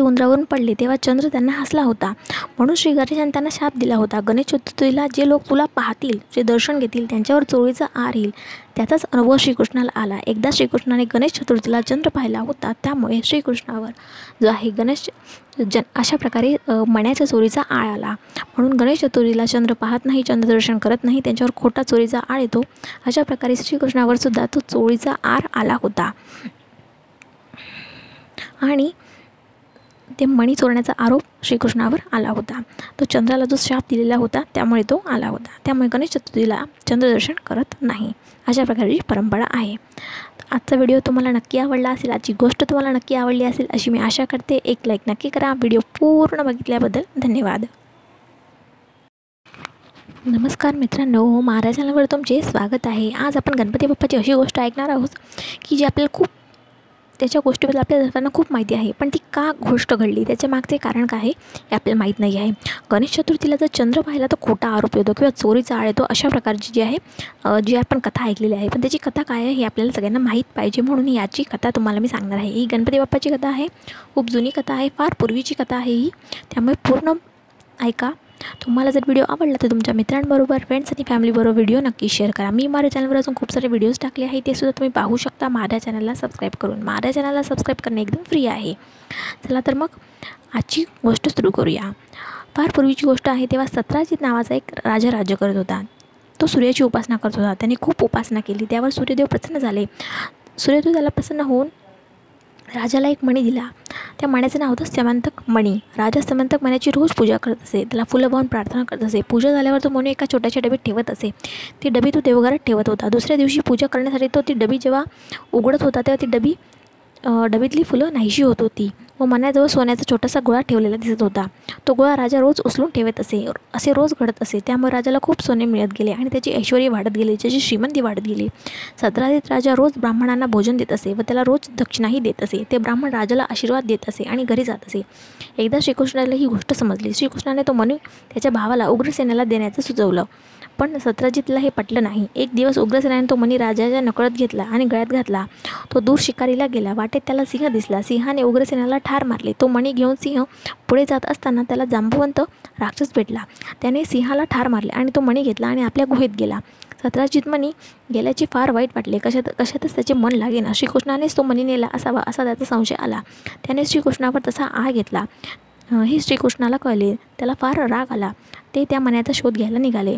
उंदरावरून पडले तेव्हा चंद्र त्यांना हसला होता. म्हणून श्री गणेशाने त्यांना शाप दिला होता. गणेश चतुर्थीला जे लोक तुला पाहतील, जे दर्शन घेतील, त्यांच्यावर चोळीचा आर येईल. त्याचाच अनुभव श्रीकृष्णाला आला. एकदा श्रीकृष्णाने गणेश चतुर्थीला चंद्र पाहिला होता. त्यामुळे श्रीकृष्णावर जो आहे अशा प्रकारे मण्याच्या चोरीचा आळ आला. म्हणून गणेश चतुर्थीला चंद्र पाहत नाही, चंद्रदर्शन करत नाही, त्यांच्यावर खोटा चोरीचा आळ येतो. अशा प्रकारे श्रीकृष्णावर सुद्धा तो चोळीचा आर आला होता आणि ते मणी चोरण्याचा आरोप श्रीकृष्णावर आला होता. तो चंद्राला जो शाप दिलेला होता त्यामुळे तो आला होता. त्यामुळे गणेश चतुर्थीला चंद्रदर्शन करत नाही. अशा प्रकारची परंपरा आहे. आजचा व्हिडिओ तुम्हाला नक्की आवडला असेल, आजची गोष्ट तुम्हाला नक्की आवडली असेल अशी मी आशा करते. एक लाईक नक्की करा. व्हिडिओ पूर्ण बघितल्याबद्दल धन्यवाद. नमस्कार मित्रांनो, माझ्या चॅनलवर तुमचे स्वागत आहे. आज आपण गणपती बाप्पाची अशी गोष्ट ऐकणार आहोत की जी आपल्याला त्याच्या गोष्टीबद्दल आपल्या सर्वांना खूप माहिती आहे, पण ती का गोष्ट घडली, त्याच्या मागचे कारण काय आहे हे आपल्याला माहीत नाही आहे. गणेश चतुर्थीला जर चंद्र पाहिला तर खोटा आरोप येतो किंवा चोरीचा आळ येतो. अशा प्रकारची जी आपण कथा ऐकलेली आहे, पण त्याची कथा काय आहे हे आपल्याला सगळ्यांना माहीत पाहिजे, म्हणून याची कथा तुम्हाला मी सांगणार आहे. ही गणपती बाप्पाची कथा आहे. खूप जुनी कथा आहे, फार पूर्वीची कथा आहे ही. त्यामुळे पूर्ण ऐका. तुम्हाला जर व्हिडिओ आवडला तर तुमच्या मित्रांबरोबर, फ्रेंड्स आणि फॅमिलीबरोबर व्हिडिओ नक्की शेअर करा. मी माझ्या चॅनलवर अजून खूप सारे व्हिडिओज टाकले आहेत, ते सुद्धा तुम्ही पाहू शकता माझ्या चॅनलला सबस्क्राईब करून. माझ्या चॅनलला सबस्क्राईब करणे एकदम फ्री आहे. चला तर मग आजची गोष्ट सुरू करूया. फार पूर्वीची गोष्ट आहे. तेव्हा सत्राजित नावाचा एक राजा राज्य करत होता. तो सूर्याची उपासना करत होता. त्याने खूप उपासना केली. त्यावर सूर्यदेव प्रसन्न झाले. सूर्यदेव त्याला प्रसन्न होऊन राजाला एक मणी दिला. त्या मण्याचं नाव होतं समंतक मणी. राजा समंतक मण्याची रोज पूजा करत असे. त्याला फुलं वाहून प्रार्थना करत असे. पूजा झाल्यावर तो मणी एका छोट्याशा डबीत ठेवत असे. ती डबी तो देवघरात ठेवत होता. दुसऱ्या दिवशी पूजा करण्यासाठी तो ती डबी जेव्हा उघडत होता तेव्हा ती डबीतली फुलं नाहीशी होत होती व मण्याजवळ सोन्याचा छोटासा गोळा ठेवलेला दिसत होता. तो गोळा राजा रोज उचलून ठेवत असे रोज घडत असे. त्यामुळे राजाला खूप सोने मिळत गेले आणि त्याची ऐश्वर्य वाढत गेली, त्याची श्रीमंती वाढत गेली. सत्राजित राजा रोज ब्राह्मणांना भोजन देत असे व त्याला रोज दक्षिणाही देत असे. ते ब्राह्मण राजाला आशीर्वाद देत असे आणि घरी जात असे. एकदा श्रीकृष्णाला ही गोष्ट समजली. श्रीकृष्णाने तो मणी त्याच्या भावाला उग्रसेनाला देण्याचं सुचवलं, पण सत्राजितला हे पटलं नाही. एक दिवस उग्रसेनाने तो मणी राजाच्या नकळत घेतला आणि गळ्यात घातला. तो दूर शिकारीला गेला. वाटेत त्याला सिंह दिसला. सिंहाने उग्रसेनाला ठार मारले. तो मणी घेऊन सिंह पुढे जात असताना त्याला जांबुवंत राक्षस भेटला. त्याने सिंहाला ठार मारले आणि तो मणी घेतला आणि आपल्या गुहेत गेला. सत्राजित मणी गेल्याचे फार वाईट वाटले. कशातच त्याचे मन लागेना. श्रीकृष्णानेच तो मणी नेला असावा असा त्याचा संशय आला. त्याने श्रीकृष्णावर तसा आळ घेतला. हे श्रीकृष्णाला कळले. त्याला फार राग आला. ते त्या मण्याचा शोध घ्यायला निघाले.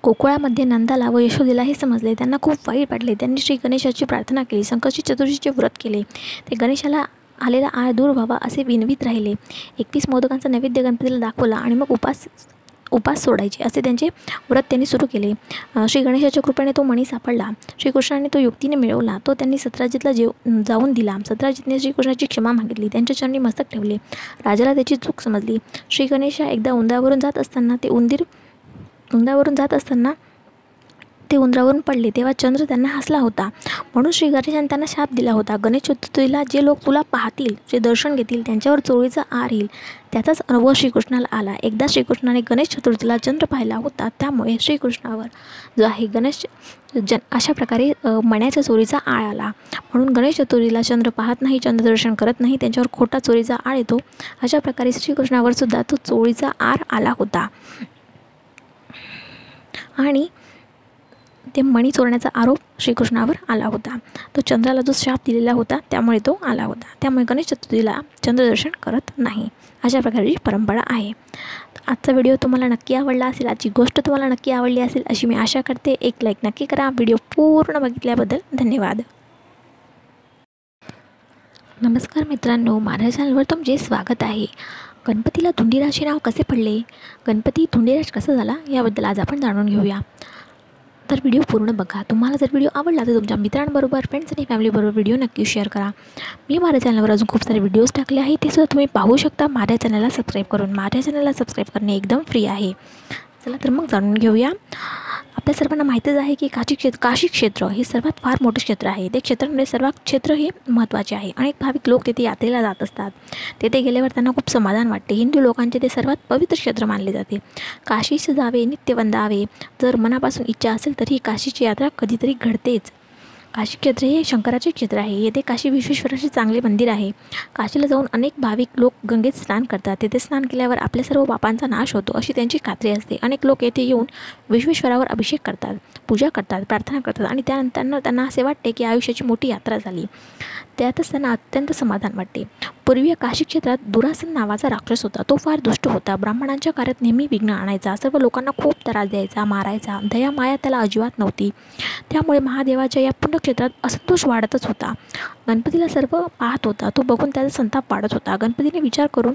गोकुळामध्ये नंदाला व यशोदेला हे समजले. त्यांना खूप वाईट वाटले. त्यांनी श्री गणेशाची प्रार्थना केली. संकष्टी चतुर्थीचे व्रत केले. ते गणेशाला आलेला आळ दूर व्हावा असे विनवीत राहिले. 21 मोदकांचा नैवेद्य गणपतीला दाखवला आणि मग उपास सोडायचे असे त्यांचे व्रत त्यांनी सुरू केले. श्री गणेशाच्या कृपेने तो मणी सापडला. श्रीकृष्णाने तो युक्तीने मिळवला. तो त्यांनी सत्राजितला जाऊन दिला. सत्राजितने श्रीकृष्णाची क्षमा मागितली. त्यांच्या चरणी मस्तक ठेवले. राजाला त्याची चूक समजली. श्री गणेशा एकदा उंदरावरून जात असताना ते उंदरावरून पडले तेव्हा चंद्र त्यांना हसला होता. म्हणून श्री गणेशाने त्यांना शाप दिला होता. गणेश चतुर्थीला जे लोक तुला पाहतील, जे दर्शन घेतील, त्यांच्यावर चोळीचा आर येईल. त्याचाच अनुभव श्रीकृष्णाला आला. एकदा श्रीकृष्णाने गणेश चतुर्थीला चंद्र पाहिला होता. त्यामुळे श्रीकृष्णावर जो आहे अशा प्रकारे मण्याच्या चोरीचा आळ आला. म्हणून गणेश चतुर्थीला चंद्र पाहत नाही, चंद्रदर्शन करत नाही, त्यांच्यावर खोटा चोरीचा आळ येतो. अशा प्रकारे श्रीकृष्णावर सुद्धा तो चोळीचा आर आला होता आणि ते मणी चोरण्याचा आरोप श्रीकृष्णावर आला होता. तो चंद्राला जो शाप दिलेला होता त्यामुळे तो आला होता. त्यामुळे गणेश चतुर्थीला चंद्रदर्शन करत नाही. अशा प्रकारची परंपरा आहे. आजचा व्हिडिओ तुम्हाला नक्की आवडला असेल, आजची गोष्ट तुम्हाला नक्की आवडली असेल अशी मी आशा करते. एक लाईक नक्की करा. व्हिडिओ पूर्ण बघितल्याबद्दल धन्यवाद. नमस्कार मित्रांनो, माझ्या चॅनलवर तुमचे स्वागत आहे. गणपतीला धुंडीराज हे नाव कसे पडले, गणपती धुंडीराज कसा झाला याबद्दल आज आपण जाणून घेऊया. तर व्हिडिओ पूर्ण बघा. तुम्हाला जर व्हिडिओ आवडला तर तुमच्या मित्रांबरोबर, फ्रेंड्स आणि फॅमिलीबरोबर व्हिडिओ नक्की शेअर करा. मी माझ्या चॅनलवर अजून खूप सारे व्हिडिओज टाकले आहे, ते सुद्धा तुम्ही पाहू शकता माझ्या चॅनलला सबस्क्राईब करून. माझ्या चॅनलला सबस्क्राईब करणे एकदम फ्री आहे. चला तर मग जाणून घेऊया. आपल्या सर्वांना माहितीच आहे की काशी क्षेत्र हे सर्वात फार मोठे क्षेत्र आहे. ते क्षेत्रामध्ये सर्वात क्षेत्र हे महत्त्वाचे आहे. अनेक भाविक लोक तिथे यात्रेला जात असतात. तेथे गेल्यावर त्यांना खूप समाधान वाटते. हिंदू लोकांचे ते सर्वात पवित्र क्षेत्र मानले जाते. काशीस जावे नित्य वंदावे. जर मनापासून इच्छा असेल तरी काशीची यात्रा कधीतरी घडतेच. काशी क्षेत्र हे शंकराचे क्षेत्र आहे. येथे काशी विश्वेश्वराचे चांगले मंदिर आहे. काशीला जाऊन अनेक भाविक लोक गंगेत स्नान करतात. तेथे स्नान केल्यावर आपल्या सर्व पापांचा नाश होतो अशी त्यांची खात्री असते. अनेक लोक येथे येऊन विश्वेश्वरावर अभिषेक करतात, पूजा करतात, प्रार्थना करतात आणि त्यानंतर त्यांना असे वाटते की आयुष्याची मोठी यात्रा झाली. त्यातच त्यांना अत्यंत समाधान वाटते. पूर्वी काशी क्षेत्रात दुरासन नावाचा राक्षस होता. तो फार दुष्ट होता. ब्राह्मणांच्या कार्यात नेहमी विघ्न आणायचा. सर्व लोकांना खूप त्रास द्यायचा, मारायचा. दया माया त्याला अजिबात नव्हती. त्यामुळे महादेवाच्या या पुण्यक्षेत्रात असंतोष वाढतच होता. गणपतीला सर्व पाहत होता. तो बघून त्याचा संताप वाढत होता. गणपतीने विचार करून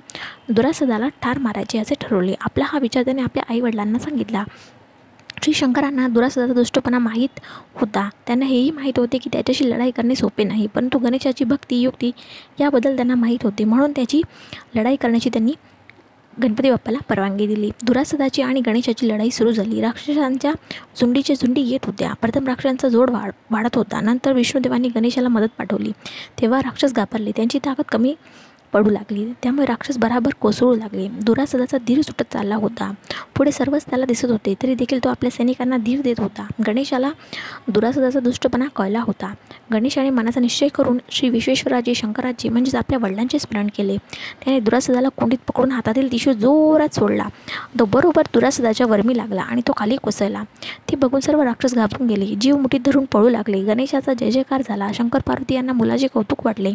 दुरासदाला ठार मारायचे असे ठरवले. आपला हा विचार त्याने आपल्या आईवडिलांना सांगितला. श्री शंकरांना दुरासदाचा दुष्टपणा माहीत होता. त्यांना हेही माहीत होते की त्याच्याशी लढाई करणे सोपे नाही, परंतु गणेशाची भक्ती युक्ती याबद्दल त्यांना माहीत होते. म्हणून त्याची लढाई करण्याची त्यांनी गणपती बाप्पाला परवानगी दिली. दुरासदाची आणि गणेशाची लढाई सुरू झाली. राक्षसांच्या झुंडीचे झुंडी येत होत्या. प्रथम राक्षसांचा जोड वाढत होता. नंतर विष्णुदेवांनी गणेशाला मदत पाठवली. तेव्हा राक्षस घाबरले. त्यांची ताकद कमी पडू लागली. त्यामुळे राक्षस बराबर कोसळू लागले. दुरासदाचा धीर सुटत चालला होता. पुढे सर्वच त्याला दिसत होते, तरी देखील तो आपल्या सैनिकांना धीर देत होता. गणेशाला दुरासदाचा दुष्टपणा कळला होता. गणेशाने मनाचा निश्चय करून श्री विश्वेश्वराजी शंकराजी म्हणजेच आपल्या वडिलांचे स्मरण केले. त्याने दुरासदाला कोंडीत पकडून हातातील त्रिशूळ जोरात सोडला. तो बरोबर दुरासदाच्या वर्मी लागला आणि तो खाली कोसळला. ते बघून सर्व राक्षस घाबरून गेले. जीव मुठीत धरून पळू लागले. गणेशाचा जय जयकार झाला. शंकर पार्वती यांना मुलाचे कौतुक वाटले.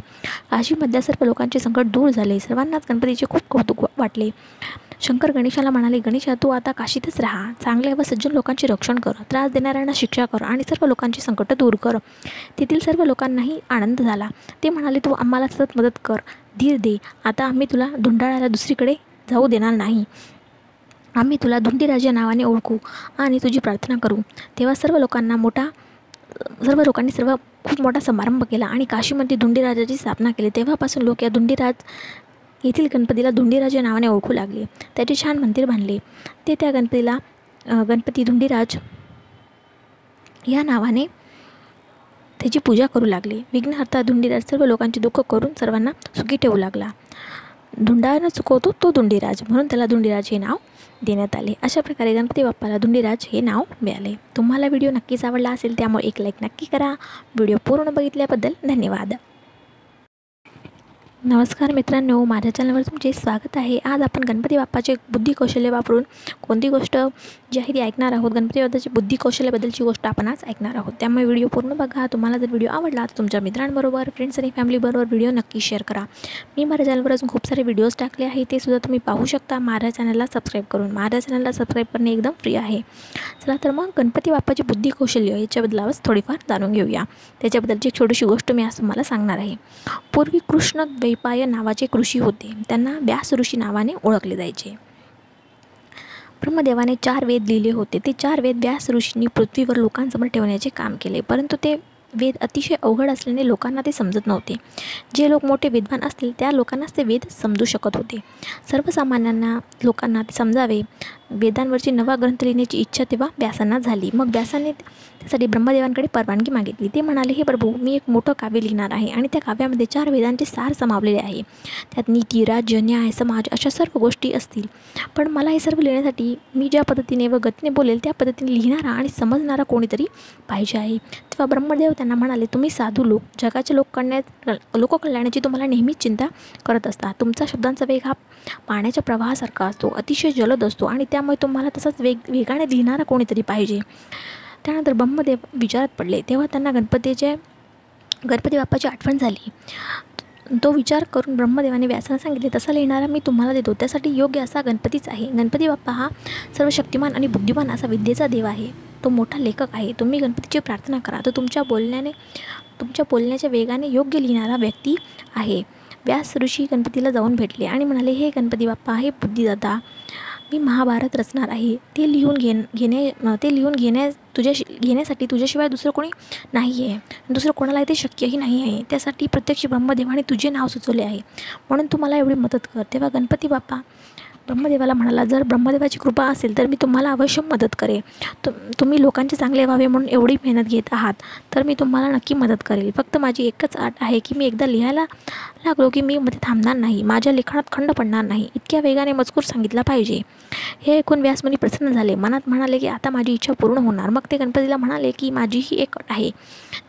काशीमधल्या सर्व लोकांचे संकट दूर झाले. सर्वांनाच गणपतीचे खूप कौतुक वाटले. शंकर गणेशाला म्हणाले, गणेशा तू आता काशीतच राहा. चांगल्या व सज्जन लोकांचे रक्षण कर, त्रास देणाऱ्यांना शिक्षा कर आणि सर्व लोकांची संकट दूर कर. तेथील सर्व लोकांनाही आनंद झाला. ते म्हणाले, तू आम्हाला सतत मदत कर, धीर दे. आता आम्ही तुला धुंडाळाला दुसरीकडे जाऊ देणार नाही. आम्ही तुला धुंडीराजा नावाने ओळखू आणि तुझी प्रार्थना करू. तेव्हा सर्व लोकांनी खूप मोठा समारंभ केला आणि काशीमध्ये धुंडीराजाची स्थापना केली. तेव्हापासून लोक या येथील गणपतीला धुंडीराजा नावाने ओळखू लागले. त्याचे छान मंदिर बांधले. ते त्या गणपती धुंडीराज या नावाने त्याची पूजा करू लागले. विघ्नहर्ता धुंडीराज सर्व लोकांचे दुःख करून सर्वांना सुखी ठेवू लागला. धुंडाळा चुकवतो तो धुंडीराज, म्हणून त्याला धुंडीराज हे नाव देण्यात आले. अशा प्रकारे गणपती बाप्पाला धुंडीराज हे नाव मिळाले. तुम्हाला व्हिडिओ नक्कीच आवडला असेल, त्यामुळे एक लाईक नक्की करा. व्हिडिओ पूर्ण बघितल्याबद्दल धन्यवाद. नमस्कार मित्रांनो, माझ्या चॅनलवर तुमचे स्वागत आहे. आज आपण गणपती बाप्पाचे बुद्धी कौशल्य वापरून कोणती गोष्ट जी आहे ती ऐकणार आहोत. गणपती बुद्धी कौशल्याबद्दलची गोष्ट आपण आज ऐकणार आहोत. त्यामुळे व्हिडिओ पूर्ण बघा. तुम्हाला जर व्हिडिओ आवडला तर तुमच्या मित्रांबरोबर, फ्रेंड्स आणि फॅमिलीबरोबर व्हिडिओ नक्की शेअर करा. मी माझ्या चॅनलवर अजून खूप सारे व्हिडिओज टाकले आहे, ते सुद्धा तुम्ही पाहू शकता माझ्या चॅनलला सबस्क्राईब करून. माझ्या चॅनलला सबस्क्राईब करणे एकदम फ्री आहे. चला तर मग गणपती बाप्पाची बुद्धी कौशल्य याच्याबद्दल आज थोडीफार जाणून घेऊया. त्याच्याबद्दलची एक छोटीशी गोष्ट मी आज तुम्हाला सांगणार आहे. पूर्वी कृष्ण द्वैपायन नावाचे ऋषी होते. त्यांना व्यास ऋषी नावाने ओळखले जायचे. ब्रह्मदेवाने 4 वेद लिहिले होते. ते 4 वेद व्यास ऋषींनी पृथ्वीवर लोकांसमोर ठेवण्याचे काम केले, परंतु ते वेद अतिशय अवघड असल्याने लोकांना ते समजत नव्हते. जे लोक मोठे विद्वान असतील त्या लोकांनाच ते वेद समजू शकत होते. सर्वसामान्यांना लोकांना ते समजावे, वेदांवरची नवा ग्रंथ लिहिण्याची इच्छा तेव्हा व्यासांना झाली. मग व्यासाने त्यासाठी ब्रह्मदेवांकडे परवानगी मागितली. ते म्हणाले, हे प्रभू, मी एक मोठं काव्य लिहिणार आहे आणि त्या काव्यामध्ये 4 वेदांचे सार समावलेले आहे. त्यात नीती, राज्य, न्याय, समाज अशा सर्व गोष्टी असतील. पण मला हे सर्व लिहिण्यासाठी मी ज्या पद्धतीने व गतीने बोलेल त्या पद्धतीने लिहिणारा आणि समजणारा कोणीतरी पाहिजे आहे. तेव्हा ब्रह्मदेव त्यांना म्हणाले, तुम्ही साधू लोक जगाच्या लोककल्याणाची तुम्हाला नेहमीच चिंता करत असता. तुमचा शब्दांचा वेग हा पाण्याच्या प्रवाहासारखा असतो, अतिशय जलद असतो आणि त्यामुळे तुम्हाला तसाच वेगाने लिहिणारा कोणीतरी पाहिजे. त्यानंतर ब्रह्मदेव विचारात पडले. तेव्हा त्यांना गणपती बाप्पाची आठवण झाली. तो विचार करून ब्रह्मदेवाने व्यासाला सांगितले, तसा लिहिणारा मी तुम्हाला देतो. त्यासाठी योग्य असा गणपतीच आहे. गणपती बाप्पा हा सर्व शक्तिमान आणि बुद्धिमान असा विद्येचा देव आहे. तो मोठा लेखक आहे. तुम्ही गणपतीची प्रार्थना करा, तो तुमच्या बोलण्याच्या वेगाने योग्य लिहिणारा व्यक्ती आहे. व्यास ऋषी गणपतीला जाऊन भेटले आणि म्हणाले, हे गणपती बाप्पा, हे बुद्धिदाता, मी महाभारत रचणार आहे. ते लिहून घेण्यासाठी तुझ्याशिवाय दुसरं कोणी नाही आहे, दुसरं कोणालाही ते शक्यही नाही आहे. त्यासाठी प्रत्यक्ष ब्रह्मदेवाने तुझे नाव सुचवले आहे, म्हणून तू मला एवढी मदत कर. तेव्हा गणपती बाप्पा ब्रह्मदेवाला म्हणाला, जर ब्रह्मदेवाची कृपा असेल तर मी तुम्हाला अवश्य मदत करेन. तुम्ही लोकांचे चांगले व्हावे म्हणून एवढी मेहनत घेत आहात, तर मी तुम्हाला नक्की मदत करेल. फक्त माझी एकच अट आहे की मी एकदा लिहायला लागलो की मी मध्ये थांबणार नाही, माझ्या लिखाणात खंड पडणार नाही, इतक्या वेगाने मजकूर सांगितला पाहिजे. हे ऐकून व्यासमुनी प्रसन्न झाले. मनात म्हणाले की आता माझी इच्छा पूर्ण होणार. मग ते गणपतीला म्हणाले की माझीही एक अट आहे,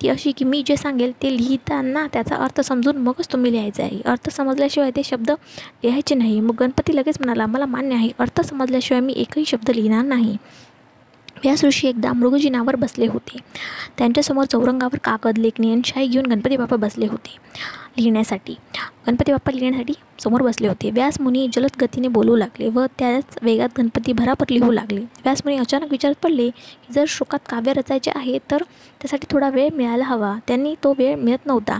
ती अशी की मी जे सांगेल ते लिहिताना त्याचा अर्थ समजून मगच तुम्ही लिहायचं आहे. अर्थ समजल्याशिवाय ते शब्द लिहायचे नाही. मग गणपती लगेच म्हणाला, मला मान्य आहे, अर्थ समजल्याशिवाय मी एकही शब्द लिहिणार नाही. व्यास ऋषी एकदा मृगजिनावर बसले होते. त्यांच्यासमोर चौरंगावर कागद, लेखणी आणि शाई घेऊन गणपती बाप्पा बसले होते लिहिण्यासाठी. गणपती बाप्पा लिहिण्यासाठी समोर बसले होते. व्यासमुनी जलद गतीने बोलू लागले व त्याच वेगात गणपती भराभर लिहू लागले. व्यासमुनी अचानक विचारात पडले की जर श्लोकात काव्य रचायचे आहे तर त्यासाठी थोडा वेळ मिळायला हवा. त्यांनी तो वेळ मिळत नव्हता.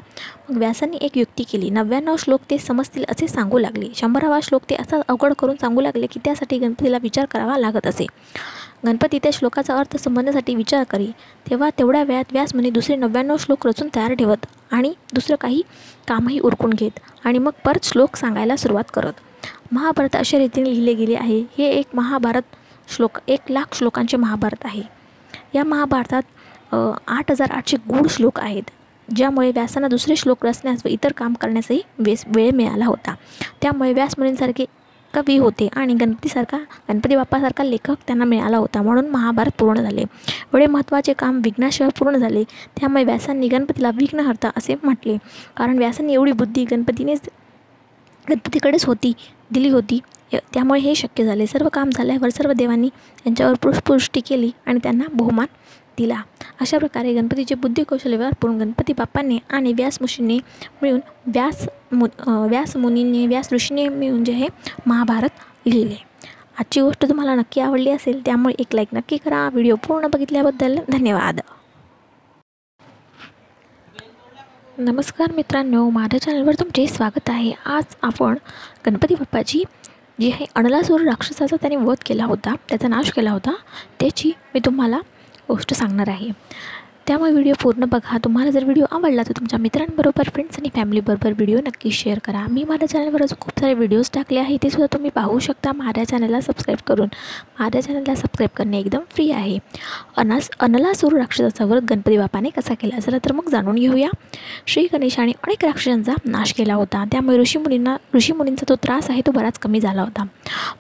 मग व्यासांनी एक युक्ती केली. 99 श्लोक ते समजतील असे सांगू लागले. 100वा श्लोक ते असा अवघड करून सांगू लागले की त्यासाठी गणपतीला विचार करावा लागत असे. गणपती त्या श्लोकाचा अर्थ समजण्यासाठी विचार करी. तेवढ्या वेळात व्यासमुनी दुसरे 99 श्लोक रचून तयार ठेवत आणि दुसरं काही कामही उरकून घेत आणि मग परत श्लोक सांगायला सुरुवात करत. महाभारत अशा रीतीने लिहिले गेले आहे. हे एक 1,00,000 श्लोकांचे महाभारत आहे. या महाभारतात 8,800 गूढ श्लोक आहेत, ज्यामुळे व्यासांना दुसरे श्लोक रचण्यास व इतर काम करण्यासही वेळ मिळाला होता. त्यामुळे व्यासमुनींसारखे कवी होते आणि गणपती बाप्पासारखा लेखक त्यांना मिळाला होता, म्हणून महाभारत पूर्ण झाले. एवढे महत्त्वाचे काम विघ्नाशिवाय पूर्ण झाले. त्यामुळे व्यासांनी गणपतीला विघ्नहर्ता असे म्हटले, कारण व्यासांनी एवढी बुद्धी गणपतीकडेच दिली होती. त्यामुळे हे शक्य झाले. सर्व काम झाल्यावर सर्व देवांनी त्यांच्यावर पुष्पवृष्टी केली आणि त्यांना बहुमान दिला. अशा प्रकारे गणपतीचे बुद्धिकौशल्य वापरून गणपती बाप्पांनी आणि व्यास ऋषीने मिळून जे हे महाभारत लिहिले. आजची गोष्ट तुम्हाला नक्की आवडली असेल, त्यामुळे एक लाईक नक्की करा. व्हिडिओ पूर्ण बघितल्याबद्दल धन्यवाद. नमस्कार मित्रांनो, माझ्या चॅनलवर तुमचे स्वागत आहे. आज आपण गणपती बाप्पाची जी आहे अनलासूर राक्षसाचा त्याने वध केला होता, त्याचा नाश केला होता, त्याची मी तुम्हाला गोष्ट सांगणार आहे. त्यामुळे व्हिडिओ पूर्ण बघा. तुम्हाला जर व्हिडिओ आवडला तर तुमच्या मित्रांबरोबर, फ्रेंड्स आणि फॅमिलीबरोबर व्हिडिओ नक्की शेअर करा. मी माझ्या चॅनलवर अजून खूप सारे व्हिडिओज टाकले आहे, ते सुद्धा तुम्ही पाहू शकता माझ्या चॅनलला सबस्क्राईब करून. माझ्या चॅनलला सबस्क्राईब करणे एकदम फ्री आहे. अनलासूर राक्षसाचा वध गणपती बाप्पाने कसा केला, चला तर मग जाणून घेऊया. श्री गणेशाने अनेक राक्षसांचा नाश केला होता. त्यामुळे ऋषीमुनींचा जो त्रास आहे तो बराच कमी झाला होता,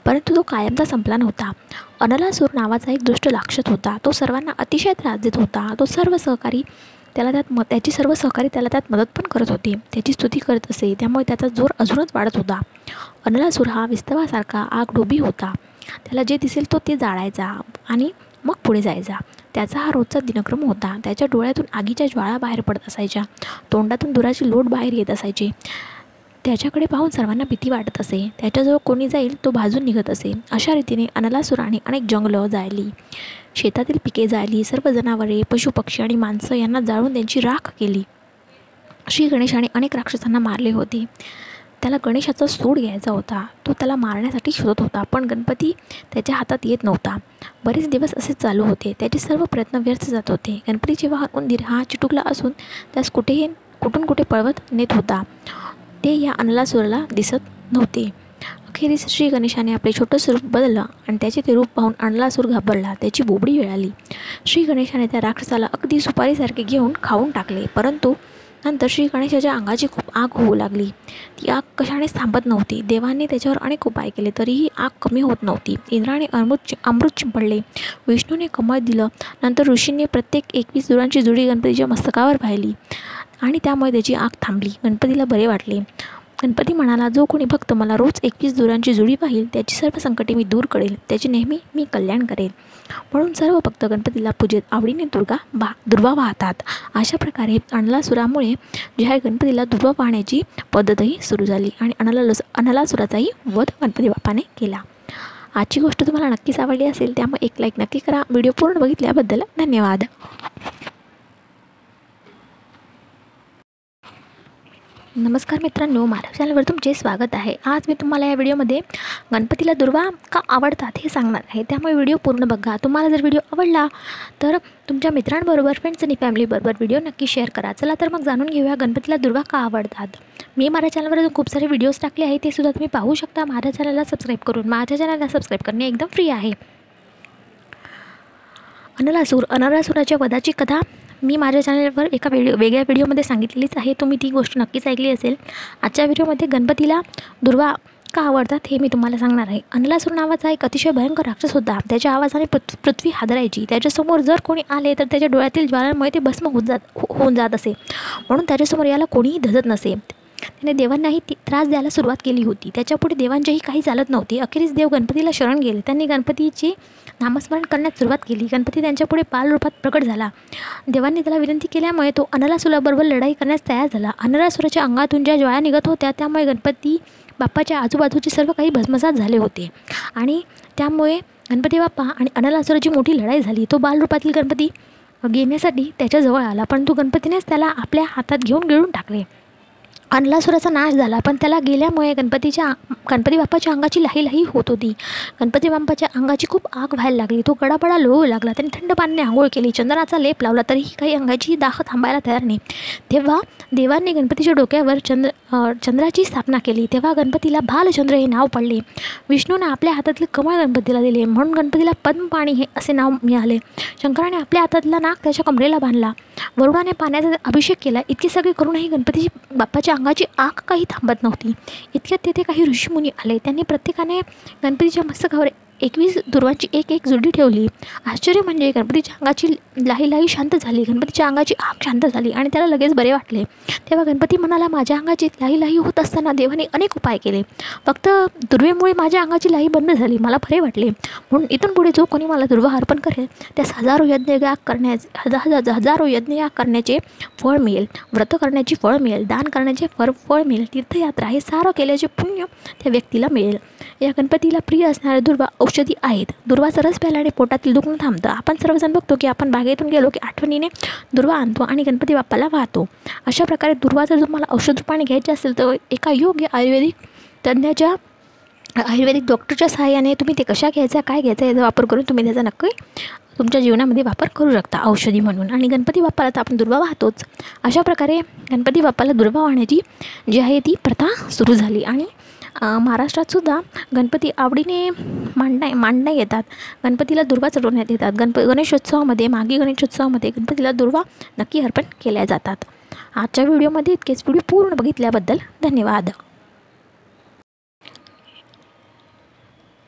परंतु तो कायमचा संपला नव्हता. अनलासूर नावाचा एक दुष्ट राक्षस होता. तो सर्वांना अतिशय त्रास देत होता. त्याची सर्व सहकारी त्याला त्यात मदत पण करत होते, त्याची स्तुती करत असे. त्यामुळे त्याचा जोर अजूनच वाढत होता. अनलासूर हा विस्तवासारखा आगडोबी होता. त्याला जे दिसेल तो ते जाळायचा आणि मग पुढे जायचा. त्याचा हा रोजचा दिनक्रम होता. त्याच्या डोळ्यातून आगीच्या ज्वाळा बाहेर पडत असायच्या, तोंडातून दुराची लोट बाहेर येत असायचे. त्याच्याकडे पाहून सर्वांना भीती वाटत असे. त्याच्याजवळ कोणी जाईल तो भाजून निघत असे. अशा रीतीने अनलासुराने अनेक जंगलं जाळली, शेतातील पिके जाळली, सर्व जनावरे, पशुपक्षी आणि माणसं यांना जाळून त्यांची राख केली. श्री गणेशाने अनेक राक्षसांना मारले होते. त्याला गणेशाचा सूड घ्यायचा होता. तो त्याला मारण्यासाठी शोधत होता, पण गणपती त्याच्या हातात येत नव्हता. बरेच दिवस असेच चालू होते. त्याचे सर्व प्रयत्न व्यर्थ जात होते. गणपतीचे वाहन उंदीर हा चिटुकला असून त्यास कुठून कुठे पळवत नेत होता. ते या अनलासुराला दिसत नव्हते. अखेरीस श्री गणेशाने आपले छोटंसं रूप बदललं आणि त्याचे ते रूप पाहून अनलासूर घाबरला. त्याची बोबडी मिळाली. श्री गणेशाने त्या राक्षसाला अगदी सुपारीसारखे घेऊन खाऊन टाकले. परंतु नंतर श्री गणेशाच्या अंगाची खूप आग होऊ लागली. ती आग कशानेच थांबत नव्हती. देवांनी त्याच्यावर अनेक उपाय केले, तरीही आग कमी होत नव्हती. इंद्राने अमृत चिंपडले, विष्णूने कमळ दिलं. नंतर ऋषींनी प्रत्येक 21 दुरांची जुडी गणपतीच्या मस्तकावर वाहिली आणि त्यामुळे त्याची आग थांबली. गणपतीला बरे वाटले. गणपती म्हणाला, जो कोणी भक्त मला रोज 21 दुरांची जुडी पाहिल त्याची सर्व संकटे मी दूर करेल, त्याचे नेहमी मी कल्याण करेल. म्हणून सर्व भक्त गणपतीला पूजेत आवडीने दुर्वा वाहतात. अशा प्रकारे अनलासुरामुळे जे आहे गणपतीला दुर्वा वाहण्याची पद्धतही सुरू झाली आणि अनलासुराचाही वध गणपती बाप्पाने केला. आजची गोष्ट तुम्हाला नक्कीच आवडली असेल, त्यामुळे एक लाईक नक्की करा. व्हिडिओ पूर्ण बघितल्याबद्दल धन्यवाद. नमस्कार मित्रांनो, माझ्या चॅनलवर तुमचे स्वागत आहे. आज मी तुम्हाला या व्हिडिओमध्ये गणपतीला दुर्वा का आवडतात हे सांगणार आहे, त्यामुळे व्हिडिओ पूर्ण बघा. तुम्हाला जर व्हिडिओ आवडला तर तुमच्या मित्रांबरोबर, फ्रेंड्स आणि फॅमिलीबरोबर व्हिडिओ नक्की शेअर करा. चला तर मग जाणून घेऊया गणपतीला दुर्वा का आवडतात. मी माझ्या चॅनलवर खूप सारे व्हिडिओज टाकले आहे, ते सुद्धा तुम्ही पाहू शकता माझ्या चॅनलला सबस्क्राईब करून. माझ्या चॅनलला सबस्क्राईब करणे एकदम फ्री आहे. अनलासुराच्या वधाची कथा मी माझ्या चॅनलवर एका वेगळ्या व्हिडिओमध्ये सांगितलेलीच आहे. तुम्ही ती गोष्ट नक्कीच ऐकली असेल. आजच्या व्हिडिओमध्ये गणपतीला दुर्वा का आवडतात हे मी तुम्हाला सांगणार आहे. अनलासूर नावाचा एक अतिशय भयंकर राक्षस होता. त्याच्या आवाजाने पृथ्वी हादरायची. त्याच्यासमोर जर कोणी आले तर त्याच्या डोळ्यातील ज्वालांमुळे ते भस्म होऊन जात असे. म्हणून त्याच्यासमोर याला कोणीही धजत नसे. त्याने देवांनाही त्रास द्यायला सुरुवात केली होती. त्याच्यापुढे देवांचेही काही चालत नव्हते. अखेरीस देव गणपतीला शरण गेले. त्यांनी गणपतीचे नामस्मरण करण्यास सुरुवात केली. गणपती त्यांच्यापुढे बालरूपात प्रकट झाला. देवांनी त्याला विनंती केल्यामुळे तो अनलासुराबरोबर लढाई करण्यास तयार झाला. अनलासुराच्या अंगातून ज्या ज्वाळा निघत होत्या त्यामुळे गणपती बाप्पाच्या आजूबाजूचे सर्व काही भस्मसात झाले होते आणि त्यामुळे गणपती बाप्पा आणि अनलासुराची मोठी लढाई झाली. तो बालरूपातील गणपती घेण्यासाठी त्याच्याजवळ आला, परंतु गणपतीनेच त्याला आपल्या हातात घेऊन गिळून टाकले. अनलासुराचा नाश झाला, पण त्याला गेल्यामुळे गणपती बाप्पाच्या अंगाची लाही होत होती. गणपती बाप्पाच्या अंगाची खूप आग व्हायला लागली. तो गडाबडा लोळू लागला. त्याने थंड पाण्याने आंघोळ केली, चंदनाचा लेप लावला, तरीही काही अंगाची दाह थांबायला तयार नाही. तेव्हा देवांनी गणपतीच्या डोक्यावर चंद्राची स्थापना केली. तेव्हा गणपतीला भालचंद्र हे नाव पडले. विष्णूने आपल्या हातातले कमळ गणपतीला दिले, म्हणून गणपतीला पद्मपाणी हे असे नाव मिळाले. शंकराने आपल्या हातातला नाग त्याच्या कमरेला बांधला. वरुणाने पाण्याचा अभिषेक केला. इतके सगळे करूनही गणपती बाप्पाच्या अंगाची आग काही थांबत नव्हती. इतक्यात तेथे काही ऋषीमुनी आले. त्यांनी प्रत्येकाने गणपतीच्या मस्तकावर 21 दुर्वांची एक जोडी ठेवली. आश्चर्य म्हणजे गणपतीच्या अंगाची लाही शांत झाली. गणपतीच्या अंगाची आग शांत झाली आणि त्याला लगेच बरे वाटले. तेव्हा गणपती म्हणाला, माझ्या अंगाची लाही होत असताना देवाने अनेक उपाय केले. फक्त दुर्वेमुळे माझ्या अंगाची लाही बंद झाली. मला बरे वाटले. म्हणून इथून पुढे जो कोणी मला दुर्वा अर्पण करेल त्यास हजारो यज्ञ करण्याचे फळ मिळेल, व्रत करण्याची फळ मिळेल, दान करण्याचे फळ मिळेल, तीर्थयात्रा हे सारं केल्याचे पुण्य त्या व्यक्तीला मिळेल. या गणपतीला प्रिय असणारे दुर्वा औषधी आहेत. दुर्वाचा रस प्यायल्याने पोटातील दुखणं थांबतं. आपण सर्वजण बघतो की आपण बागेतून गेलो की आठवणीने दुर्वा आणतो आणि गणपती बाप्पाला वाहतो. अशा प्रकारे दुर्वाचं जर तुम्हाला औषध पाणी घ्यायचे असेल तर एका योग्य आयुर्वेदिक डॉक्टरच्या सहाय्याने तुम्ही ते कशा घ्यायचा, काय घ्यायचा याचा वापर करून तुम्ही त्याचा नक्की तुमच्या जीवनामध्ये वापर करू शकता औषधी म्हणून. आणि गणपती बाप्पाला तर आपण दुर्वा वाहतोच. अशा प्रकारे गणपती बाप्पाला दुर्वा वाहण्याची जी आहे ती प्रथा सुरू झाली आणि महाराष्ट्रात सुद्धा गणपती आवडीने मांडण्या येतात. गणपतीला दुर्वा चढवण्यात येतात. गणेशोत्सवामध्ये गणेशोत्सवामध्ये गणपतीला दुर्वा नक्की अर्पण केल्या जातात. आजच्या व्हिडिओमध्ये इतकेच. व्हिडिओ पूर्ण बघितल्याबद्दल धन्यवाद.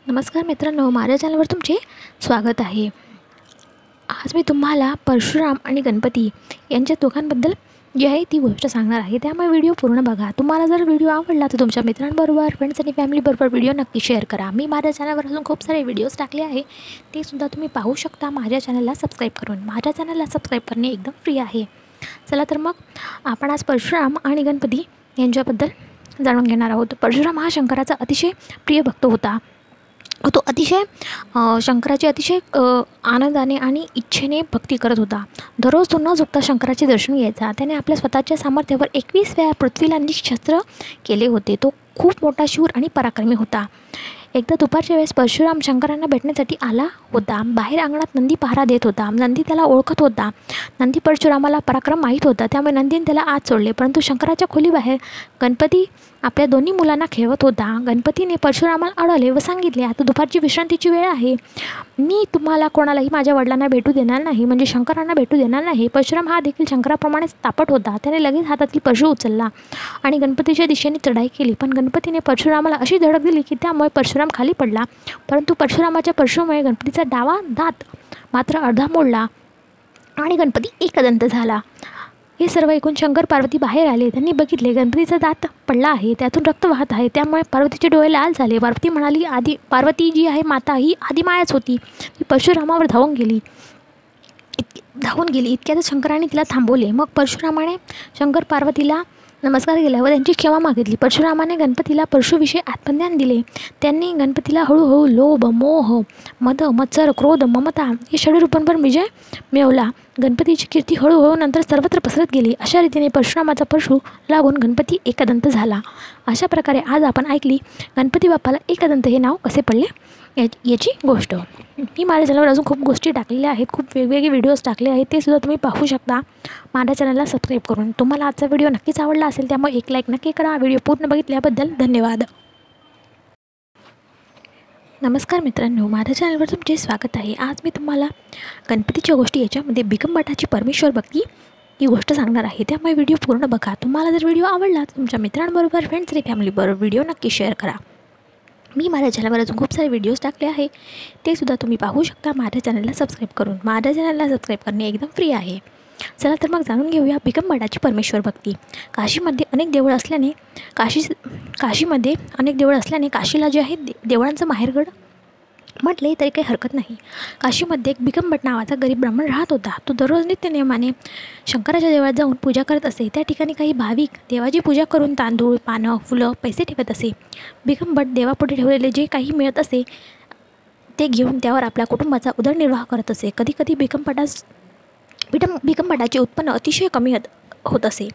नमस्कार मित्रांनो, माझ्या चॅनलवर तुमचे स्वागत आहे. आज मी तुम्हाला परशुराम आणि गणपती यांच्या दोघांबद्दल जी आहे ती गोष्ट सांगणार आहे, त्यामुळे व्हिडिओ पूर्ण बघा. तुम्हाला जर व्हिडिओ आवडला तर तुमच्या मित्रांबरोबर, फ्रेंड्स आणि फॅमिलीबरोबर व्हिडिओ नक्की शेअर करा. मी माझ्या चॅनलवर अजून खूप सारे व्हिडिओज टाकले आहे, ते सुद्धा तुम्ही पाहू शकता माझ्या चॅनलला सबस्क्राईब करून. माझ्या चॅनलला सबस्क्राईब करणे एकदम फ्री आहे. चला तर मग आपण आज परशुराम आणि गणपती यांच्याबद्दल जाणून घेणार आहोत. परशुराम हा शंकराचा अतिशय प्रिय भक्त होता. तो अतिशय शंकराची अतिशय आनंदाने आणि इच्छेने भक्ती करत होता. दररोज तो न झोपता शंकराचे दर्शन घ्यायचा. त्याने आपल्या स्वतःच्या सामर्थ्यावर 21 वेळा पृथ्वीला निशस्त्र केले होते. तो खूप मोठा शूर आणि पराक्रमी होता. एकदा दुपारच्या वेळेस परशुराम शंकरांना भेटण्यासाठी आला होता. बाहेर अंगणात नंदी पहारा देत होता. नंदी त्याला ओळखत होता. नंदी परशुरामाला पराक्रम माहीत होता, त्यामुळे नंदीने त्याला आत सोडले. परंतु शंकराच्या खोलीबाहेर गणपती आपल्या दोन्ही मुलांना खेळवत होता. गणपतीने परशुरामाला अडवले व सांगितले, आता दुपारची विश्रांतीची वेळ आहे. मी तुम्हाला कोणालाही माझ्या वडिलांना भेटू देणार नाही, म्हणजे शंकरांना भेटू देणार नाही. परशुराम हा देखील शंकराप्रमाणेच तापट होता. त्याने लगेच हातातील परशु उचलला आणि गणपतीच्या दिशेने चढाई केली. पण गणपतीने परशुरामाला अशी धडक दिली की त्यामुळे परशुराम खाली पडला. परंतु परशुरामाच्या परशुमुळे गणपतीचा डावा दात मात्र अर्धा मोडला आणि गणपती एकदंत झाला. हे सर्व ऐकून शंकर पार्वती बाहेर आले. त्यांनी बघितले गणपतीचा दात पडला आहे, त्यातून रक्त वाहत आहे. त्यामुळे पार्वतीचे डोळे लाल झाले. पार्वती म्हणाली, पार्वती जी आहे माता ही आदिमायाच होती. ती परशुरामावर धावून गेली. इतक्यात शंकराने तिला थांबवले. मग परशुरामाने शंकर पार्वतीला नमस्कार केला व त्यांची क्षमा मागितली. परशुरामाने गणपतीला परशुविषयी आत्मज्ञान दिले. त्यांनी गणपतीला हळूहळू लोभ, मोह, मद, मत्सर, क्रोध, ममता या षडरूपांवर विजय मिळवला. गणपतीची कीर्ती हळूहळू नंतर सर्वत्र पसरत गेली. अशा रीतीने परशुरामाचा परशु लागून गणपती एकदंत झाला. अशा प्रकारे आज आपण ऐकली गणपती बाप्पाला एकदंत हे नाव कसे पडले याची गोष्ट. मी माझ्या चॅनलवर अजून खूप गोष्टी टाकलेल्या आहेत, खूप वेगवेगळे व्हिडिओज टाकले आहेत, ते सुद्धा तुम्ही पाहू शकता माझ्या चॅनलला सबस्क्राईब करून. तुम्हाला आजचा व्हिडिओ नक्कीच आवडला असेल, त्यामुळे एक लाईक नक्की करा. व्हिडिओ पूर्ण बघितल्याबद्दल धन्यवाद. नमस्कार मित्रांनो, माझ्या चॅनलवर तुमचे स्वागत आहे. आज मी तुम्हाला गणपतीच्या गोष्टी याच्यामध्ये बिकमबटाची परमेश्वर भक्ती ही गोष्ट सांगणार आहे, त्यामुळे व्हिडिओ पूर्ण बघा. तुम्हाला जर व्हिडिओ आवडला तर तुमच्या मित्रांबरोबर, फ्रेंड्स आणि फॅमिलीबरोबर व्हिडिओ नक्की शेअर करा. मी माझ्या चॅनलवर अजून खूप सारे व्हिडिओज टाकले आहे, ते सुद्धा तुम्ही पाहू शकता माझ्या चॅनलला सबस्क्राईब करून. माझ्या चॅनलला सबस्क्राईब करणे एकदम फ्री आहे. चला तर मग जाणून घेऊया बिकमबटाची परमेश्वर भक्ती. काशीमध्ये अनेक देवळं असल्याने काशीला जे आहे देवळांचं माहेरगड म्हटले तरी काही हरकत नाही. काशीमध्ये एक बिकमबट नावाचा गरीब ब्राह्मण राहत होता. तो दररोज नित्यनियमाने शंकराच्या देवळात जाऊन पूजा करत असे. त्या ठिकाणी काही भाविक देवाची पूजा करून तांदूळ, पानं, फुलं, पैसे ठेवत असे. बिकमबट देवापुढे ठेवलेले जे काही मिळत असे ते घेऊन त्यावर आपल्या कुटुंबाचा उदरनिर्वाह करत असे. कधीकधी बिकमबटाचे उत्पन्न अतिशय कमी होत असे,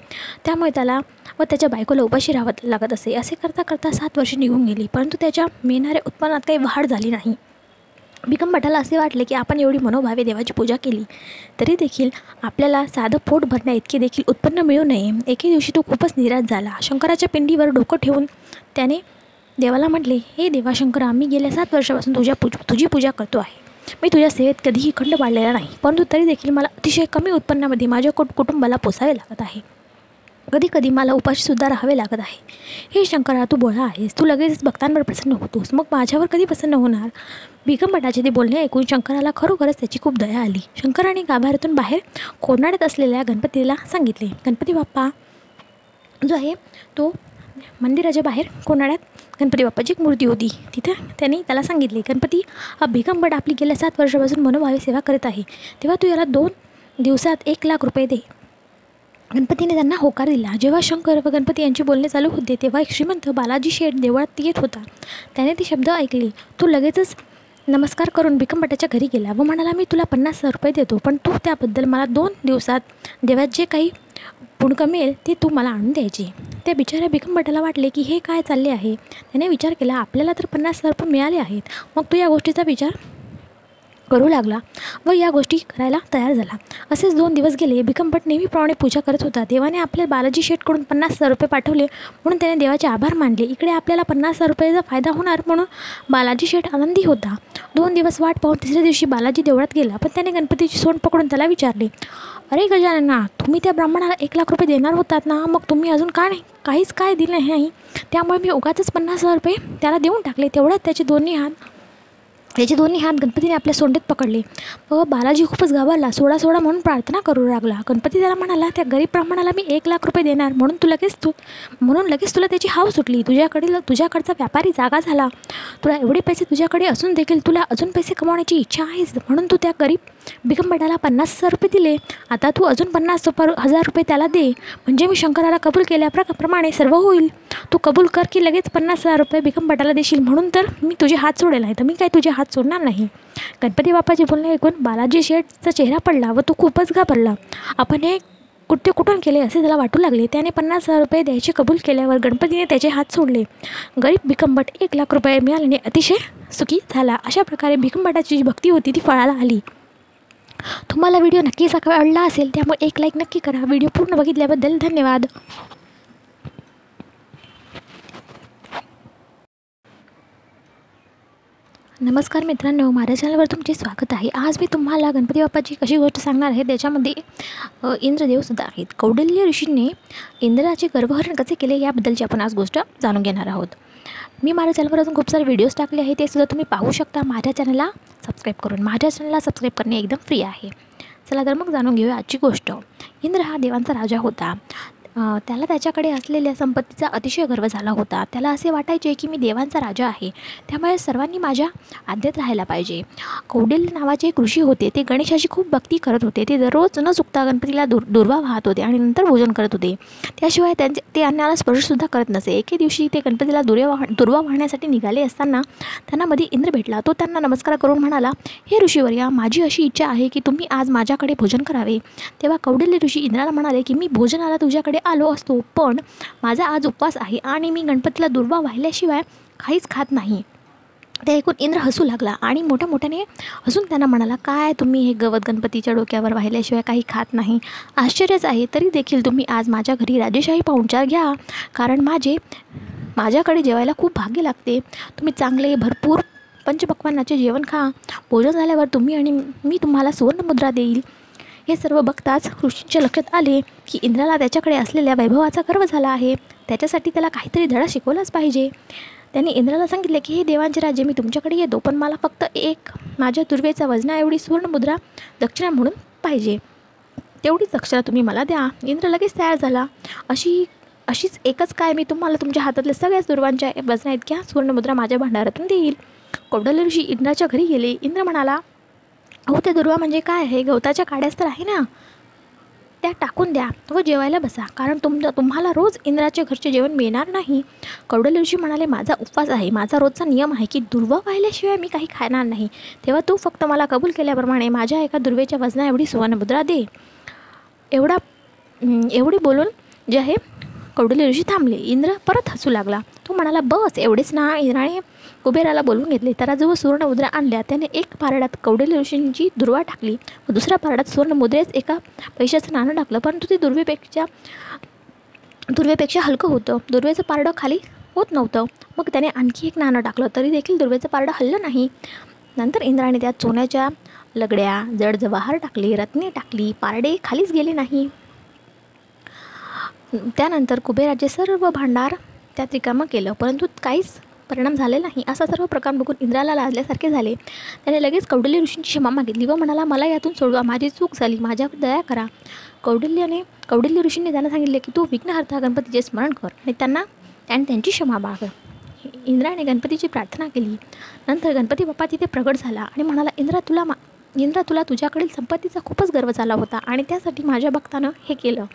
त्यामुळे त्याला व त्याच्या बायकोला उपाशी राहावं लागत असे. असे करता करता 7 वर्षे निघून गेली, परंतु त्याच्या मिळणाऱ्या उत्पन्नात काही वाढ झाली नाही. बिकमबटाला असे वाटले की आपण एवढी मनोभावे देवाची पूजा केली तरी देखील आपल्याला साधं पोट भरण्या इतके देखील उत्पन्न मिळू नये. एके दिवशी तो खूपच निराश झाला. शंकराच्या पिंडीवर डोकं ठेवून त्याने देवाला म्हटले, हे देवा शंकरा, मी गेल्या 7 वर्षापासून तुझी पूजा करतो आहे. मी तुझ्या सेवेत कधीही खंड पाडलेला नाही, परंतु तरी देखील मला अतिशय कमी उत्पन्नामध्ये माझ्या कुटुंबाला पोसावे लागत आहे. कधीकधी मला उपाशीसुद्धा राहावे लागत आहे. हे शंकरा, तू भोळा आहेस, तू लगेच भक्तांवर प्रसन्न होतोस, मग माझ्यावर कधी प्रसन्न होणार? बिकमबटाचे ते बोलणे ऐकून शंकराला खरोखरच त्याची खूप दया आली. शंकराने गाभाऱ्यातून बाहेर कोनाड्यात असलेल्या गणपतीला सांगितले. गणपती बाप्पा जो आहे तो मंदिराच्या बाहेर कोनाड्यात गणपती बाप्पाची एक मूर्ती होती. तिथं त्यांनी त्याला सांगितले, गणपती, हा बिकमबट आपली गेल्या 7 वर्षापासून मनोभावे सेवा करत आहे, तेव्हा तू याला 2 दिवसात 1 लाख रुपये दे. गणपतीने त्यांना होकार दिला. जेव्हा शंकर व गणपती यांचे बोलणे चालू होते तेव्हा एक श्रीमंत बालाजी शेठ देवळात येत होता. त्याने ते शब्द ऐकले. तो लगेचच नमस्कार करून बिकमबटाच्या घरी गेला व म्हणाला, मी तुला 50,000 रुपये देतो, पण तू त्याबद्दल मला 2 दिवसात देवात जे काही पुण्य मिळेल ते तू मला आणून द्यायचे. त्या बिचाऱ्या बिकमबटाला वाटले की हे काय चालले आहे. त्याने विचार केला, आपल्याला तर 50,000 रुपये मिळाले आहेत, मग तो या गोष्टीचा विचार करू लागला व या गोष्टी करायला तयार झाला. असेच 2 दिवस गेले. बिकमबट नेहमीप्रमाणे पूजा करत होता. देवाने आपल्या बालाजी शेठकडून 50,000 रुपये पाठवले म्हणून त्याने देवाचे आभार मानले. इकडे आपल्याला 50,000 रुपयाचा फायदा होणार म्हणून बालाजी शेठ आनंदी होता. 2 दिवस वाट पाहून 3ऱ्या दिवशी बालाजी देवळात गेला, पण त्याने गणपतीची सोंड पकडून त्याला विचारले, अरे गजानना, तुम्ही त्या ब्राह्मणाला 1 लाख रुपये देणार होतात ना, मग तुम्ही अजून का नाही काहीच काय दिलं नाही? त्यामुळे मी उगाचच 50,000 रुपये त्याला देऊन टाकले. तेवढ्यात त्याचे दोन्ही हात गणपतीने आपल्या सोंडेत पकडले व बालाजी खूपच घाबरला. सोडा सोडा म्हणून प्रार्थना करू लागला. गणपती त्याला म्हणाला, त्या गरीब ब्राह्मणाला मी 1 लाख रुपये देणार म्हणून लगेच तुला त्याची हाव सुटली. तुझ्याकडचा व्यापारी जागा झाला. तुला एवढे पैसे तुझ्याकडे असून देखील तुला अजून पैसे कमावण्याची इच्छा आहेस म्हणून तू त्या गरीब बिकमबटाला 50,000 रुपये दिले. आता तू अजून 50,000 रुपये त्याला दे, म्हणजे मी शंकराला कबूल केल्याप्रमाणे सर्व होईल. तू कबूल कर की लगेच 50,000 रुपये बिकमबटाला देशील, म्हणून तर मी तुझे हात सोडेल आहे, तर मी काय तुझे हात सोडणार नाही. गणपती बाप्पाचे बोलणे ऐकून बालाजी शेठचा चेहरा पडला व तो खूपच घाबरला. आपण हे कृत्य कुठून केले असे त्याला वाटू लागले. त्याने 50,000 रुपये द्यायचे कबूल केल्यावर गणपतीने त्याचे हात सोडले. गरीब बिकमबट 1 लाख रुपये मिळाल्याने अतिशय सुखी झाला. अशा प्रकारे बिकमबटाची जी भक्ती होती ती फळाला आली. तुम्हाला व्हिडिओ नक्कीच आवडला असेल, त्यामुळे एक लाईक नक्की करा. व्हिडिओ पूर्ण बघितल्याबद्दल धन्यवाद. नमस्कार मित्रांनो, माझ्या चॅनलवर तुमचे स्वागत आहे. आज मी तुम्हाला गणपती बाप्पाची कशी गोष्ट सांगणार आहे. त्याच्यामध्ये इंद्रदेवसुद्धा आहेत. कौंडिल्य ऋषींनी इंद्राचे गर्भहरण कसे केले याबद्दलची आपण आज गोष्ट जाणून घेणार आहोत. मी माझ्या चॅनलवर अजून खूप सारे व्हिडिओज टाकले आहेत, ते सुद्धा तुम्ही पाहू शकता माझ्या चॅनलला सबस्क्राईब करून. माझ्या चॅनलला सबस्क्राईब करणे एकदम फ्री आहे. चला तर मग जाणून घेऊया आजची गोष्ट. इंद्र हा देवांचा राजा होता. त्याला त्याच्याकडे असलेल्या संपत्तीचा अतिशय गर्व झाला होता. त्याला असे वाटायचे की मी देवांचा राजा आहे, त्यामुळे सर्वांनी माझ्या आज्ञेत राहायला पाहिजे. कौटिल्य नावाचे एक ऋषी होते. ते गणेशाची खूप भक्ती करत होते. ते दररोज न चुकता गणपतीला दुर्वा वाहत होते आणि नंतर भोजन करत होते. त्याशिवाय ते अन्नाला स्पर्शसुद्धा करत नसे. एके दिवशी ते गणपतीला दुर्वा वाहण्यासाठी निघाले असताना त्यांना मध्ये इंद्र भेटला. तो त्यांना नमस्कार करून म्हणाला, हे ऋषीवर्या, माझी अशी इच्छा आहे की तुम्ही आज माझ्याकडे भोजन करावे. तेव्हा कौटिल्य ऋषी इंद्राला म्हणाले की मी भोजनाला तुझ्याकडे आलो असतो, पण माझा आज उपवास आहे आणि मी गणपतीला दुर्वा वाहिल्याशिवाय काहीच खात नाही. ते ऐकून इंद्र हसू लागला आणि मोठ्याने हसून त्यांना म्हणाला, काय तुम्ही हे गवत गणपतीच्या डोक्यावर वाहिल्याशिवाय काही खात नाही? आश्चर्यच आहे. तरी देखील तुम्ही आज माझ्या घरी राजेशाही पाहुणचार घ्या, कारण माझ्याकडे जेवायला खूप भाग्य लागते. तुम्ही चांगले भरपूर पंचपक्वान्नाचे जेवण खा. भोजन झाल्यावर तुम्ही आणि मी तुम्हाला सुवर्णमुद्रा देईल. हे सर्व बघताच ऋषींच्या लक्षात आले की इंद्राला त्याच्याकडे असलेल्या वैभवाचा गर्व झाला आहे. त्याच्यासाठी त्याला काहीतरी धडा शिकवलाच पाहिजे. त्यांनी इंद्राला सांगितले की हे देवांचे राज्य, मी तुमच्याकडे येतो, पण मला फक्त एक माझ्या दुर्वेचा वजना एवढी सुवर्णमुद्रा दक्षिणा म्हणून पाहिजे. तेवढीच दक्षिणा तुम्ही मला द्या. इंद्र लगेच तयार झाला. अशीच एकच काय, मी तुम्हाला तुमच्या हातातल्या सगळ्याच दुर्वांच्या वजना इतक्या सुवर्णमुद्रा माझ्या भांडारातून देईल. कौटिल्य ऋषी इंद्राच्या घरी गेले. इंद्र म्हणाला, अहो, ते दुर्वा म्हणजे काय आहे? गवताच्या काड्याच तर आहे ना, त्या टाकून द्या व जेवायला बसा, कारण तुम्हाला रोज इंद्राच्या घरचे जेवण मिळणार नाही. कौटिल्य ऋषी म्हणाले, माझा उपवास आहे. माझा रोजचा नियम आहे की दुर्वा वाहिल्याशिवाय मी काही खाणार नाही. तेव्हा तू फक्त मला कबूल केल्याप्रमाणे माझ्या एका दुर्वेच्या वजना एवढी सुवर्णमुद्रा दे. एवढी बोलून जे आहे कौटिल्य ऋषी थांबले. इंद्र परत हसू लागला. तो म्हणाला, बस एवढेच ना? इंद्राने कुबेराला बोलून घेतले. तराजू सुवर्णमुद्रा आणल्या. त्याने एक पारड्यात कौटिल्य ऋषींची दुर्वा टाकली व दुसऱ्या पारड्यात सुवर्णमुद्रेच एका पैशाचं नाणं टाकलं, परंतु ते दुर्वेपेक्षा हलकं होतं. दुर्वेचं पारडं खाली होत नव्हतं. मग त्याने आणखी एक नाणं टाकलं, तरी देखील दुर्वेचं पारडं हललं नाही. नंतर इंद्राने त्यात सोन्याच्या लगड्या, जड जवाहर टाकले, रत्ने टाकली. पारडे खालीच गेले नाही. त्यानंतर कुबेराचे सर्व भांडार त्यात रिकामं केलं, परंतु काहीच परिणाम झाले नाही. असा सर्व प्रकार बघून इंद्राला लाजल्यासारखे झाले. त्याने लगेच कौटिल्य ऋषींची क्षमा मागितली व म्हणाला, मला यातून सोडवा, माझी चूक झाली, माझ्यावर दया करा. कौटिल्य ऋषींनी त्यांना सांगितले की तू विघ्नहर्ता गणपतीचे स्मरण कर आणि त्यांची क्षमा माग. इंद्राने गणपतीची प्रार्थना केली. नंतर गणपती बाप्पा तिथे प्रगट झाला आणि म्हणाला, इंद्रा, तुला तुझ्याकडील संपत्तीचा खूपच गर्व झाला होता आणि त्यासाठी माझ्या भक्तानं हे केलं.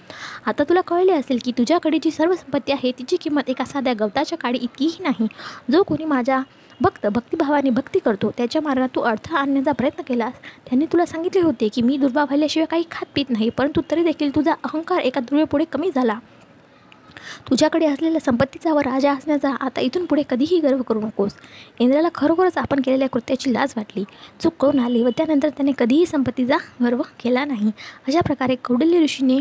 आता तुला कळले असेल की तुझ्याकडे जी सर्व संपत्ती आहे तिची किंमत एका साध्या गवताच्या काडी इतकीही नाही. जो कोणी माझा भक्तिभावाने भक्ती करतो, त्याच्या मार्गात तू अडथळा आणण्याचा प्रयत्न केलास. त्यांनी तुला सांगितले होते की मी दुर्वा वाहिल्याशिवाय काही खात पित नाही, परंतु तरी देखील तुझा अहंकार एका दुर्वेपुढे कमी झाला. तुझ्याकडे असलेल्या संपत्तीचा व राजा असण्याचा आता इथून पुढे कधीही गर्व करू नकोस. इंद्राला खरोखरच आपण केलेल्या कृत्याची लाज वाटली, चूक कळून आली व त्यानंतर त्याने कधीही संपत्तीचा गर्व केला नाही. अशा प्रकारे कौटिल्य ऋषीने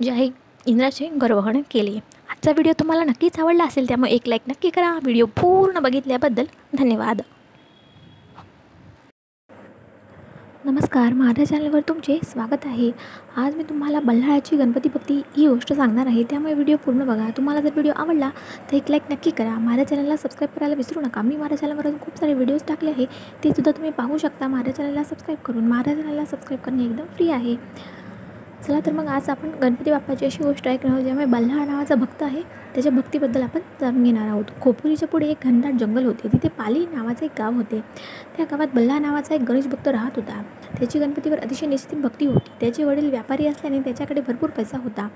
जे आहे इंद्राचे गर्वहरण केले. आजचा व्हिडिओ तुम्हाला नक्कीच आवडला असेल, त्यामुळे एक लाईक नक्की करा. व्हिडिओ पूर्ण बघितल्याबद्दल धन्यवाद. नमस्कार, माझ्या चॅनलवर तुमचे स्वागत आहे. आज मी तुम्हाला बल्लाळाची गणपती भक्ती ही गोष्ट सांगणार आहे, त्यामुळे व्हिडिओ पूर्ण बघा. तुम्हाला जर व्हिडिओ आवडला तर एक लाईक नक्की करा. माझ्या चॅनलला सबस्क्राईब करायला विसरू नका. मी माझ्या चॅनलवर खूप सारे व्हिडिओज टाकले आहे, ते सुद्धा तुम्ही पाहू शकता माझ्या चॅनलला सबस्क्राईब करून. माझ्या चॅनलला सबस्क्राईब करणे एकदम फ्री आहे. चला तर मग आज आपण गणपती बाप्पाची अशी गोष्ट ऐकणार आहोत, ज्यामुळे बल्लाळ नावाचा भक्त आहे त्याच्या भक्तीबद्दल आपण जाणून घेणार आहोत. खोपोलीच्या पुढे एक घनदाट जंगल होते. तिथे पाली नावाचे एक गाव होते. त्या गावात बल्लाळ नावाचा एक गणेश भक्त राहत होता. त्याची गणपतीवर अतिशय निश्चित भक्ती होती. त्याचे वडील व्यापारी असल्याने त्याच्याकडे भरपूर पैसा होता,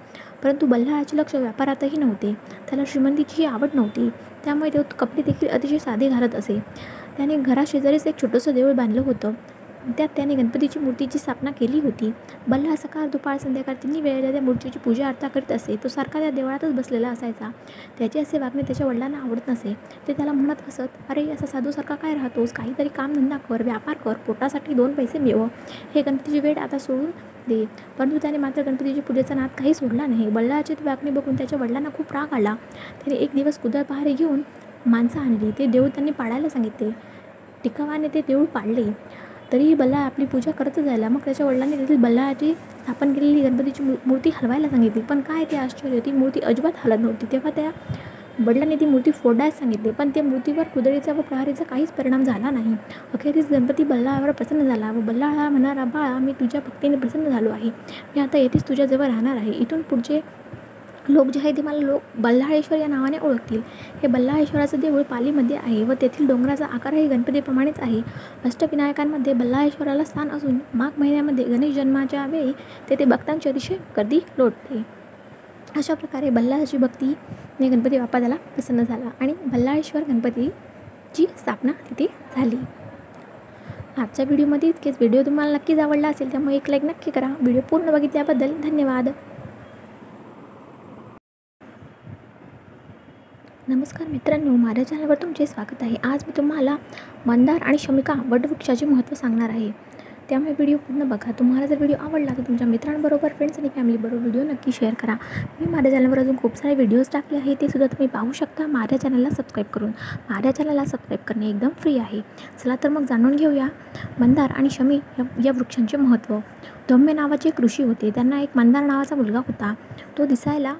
परंतु बल्लाळाचे लक्ष व्यापारातही नव्हते. त्याला श्रीमंतीची आवड नव्हती, त्यामुळे तो कपडे देखील अतिशय साधे घालत असे. त्याने घराशेजारीच एक छोटंसं देऊळ बांधलं होतं. त्यात त्याने गणपतीची मूर्तीची स्थापना केली होती. बल्लाळ सकाळ दुपार संध्याकाळ तिन्ही वेळेला त्या मूर्तीची पूजा अर्चा करीत असे. तो सारखा त्या देवळातच बसलेला असायचा. त्याचे असे वागणे त्याच्या वडिलांना आवडत नसे. ते त्याला म्हणत असत, अरे असा साधूसारखा काय राहतोस, काहीतरी कामधंदा कर, व्यापार कर, पोटासाठी 2 पैसे मिळव, हे गणपतीची वेळ आता सोडून दे. परंतु त्याने मात्र गणपतीची पूजेचा नाद काही सोडला नाही. बल्लाळाचे ते वागणे बघून त्याच्या वडिलांना खूप राग आला. त्याने एक दिवस कुदळ पहारे घेऊन माणसं आणली. ते देऊळ त्यांनी पाडायला सांगितले. टिकावाने ते देऊळ पाडले. तरीही बल्लाळ आपली पूजा करतच जायला. मग त्याच्या वडिलांनी देखील बल्लाळाची स्थापन केलेली गणपतीची मूर्ती हलवायला सांगितली, पण काय ते आश्चर्य, ती मूर्ती अजिबात हलत नव्हती. तेव्हा त्या वडिलांनी ती मूर्ती फोडायला सांगितली, पण त्या मूर्तीवर कुदळीचा व प्रहारीचा काहीच परिणाम झाला नाही. अखेरीस गणपती बल्लाळावर प्रसन्न झाला व बल्लाळाला म्हणाला, बाळा, मी तुझ्या भक्तीने प्रसन्न झालो आहे. मी आता येथेच तुझ्याजवळ राहणार आहे. इथून पुढचे लोक जे आहे ते मला बल्लाळेश्वर या नावाने ओळखतील. हे बल्लाळेश्वराचं देऊळ पालीमध्ये आहे व तेथील डोंगराचा आकारही गणपतीप्रमाणेच आहे. अष्टविनायकांमध्ये बल्लाळेश्वराला स्थान असून माघ महिन्यामध्ये गणेश जन्माच्या वेळी तेथे भक्तांची अतिशय गर्दी लोटते. अशा प्रकारे बल्लाळाची भक्तीने गणपती बाप्पा त्याला प्रसन्न झाला आणि बल्लाळेश्वर गणपतीची स्थापना तिथे झाली. आजच्या व्हिडिओमध्ये इतकेच. व्हिडिओ तुम्हाला नक्कीच आवडला असेल त्यामुळे एक लाईक नक्की करा. व्हिडिओ पूर्ण बघितल्याबद्दल धन्यवाद. नमस्कार मित्रांनो, माझ्या चॅनलवर तुमचे स्वागत आहे. आज मी तुम्हाला मंदार आणि शमिका वटवृक्षाचे महत्त्व सांगणार आहे. त्यामुळे व्हिडिओ पूर्ण बघा. तुम्हाला जर व्हिडिओ आवडला तर तुमच्या मित्रांबरोबर, फ्रेंड्स आणि फॅमिलीबरोबर व्हिडिओ नक्की शेअर करा. मी माझ्या चॅनलवर अजून खूप सारे व्हिडिओज टाकले आहे, ते सुद्धा तुम्ही पाहू शकता माझ्या चॅनलला सबस्क्राईब करून. माझ्या चॅनलला सबस्क्राईब करणे एकदम फ्री आहे. चला तर मग जाणून घेऊया मंदार आणि शमी या वृक्षांचे महत्त्व. धम्य नावाचे एक ऋषी होते. त्यांना एक मंदार नावाचा मुलगा होता. तो दिसायला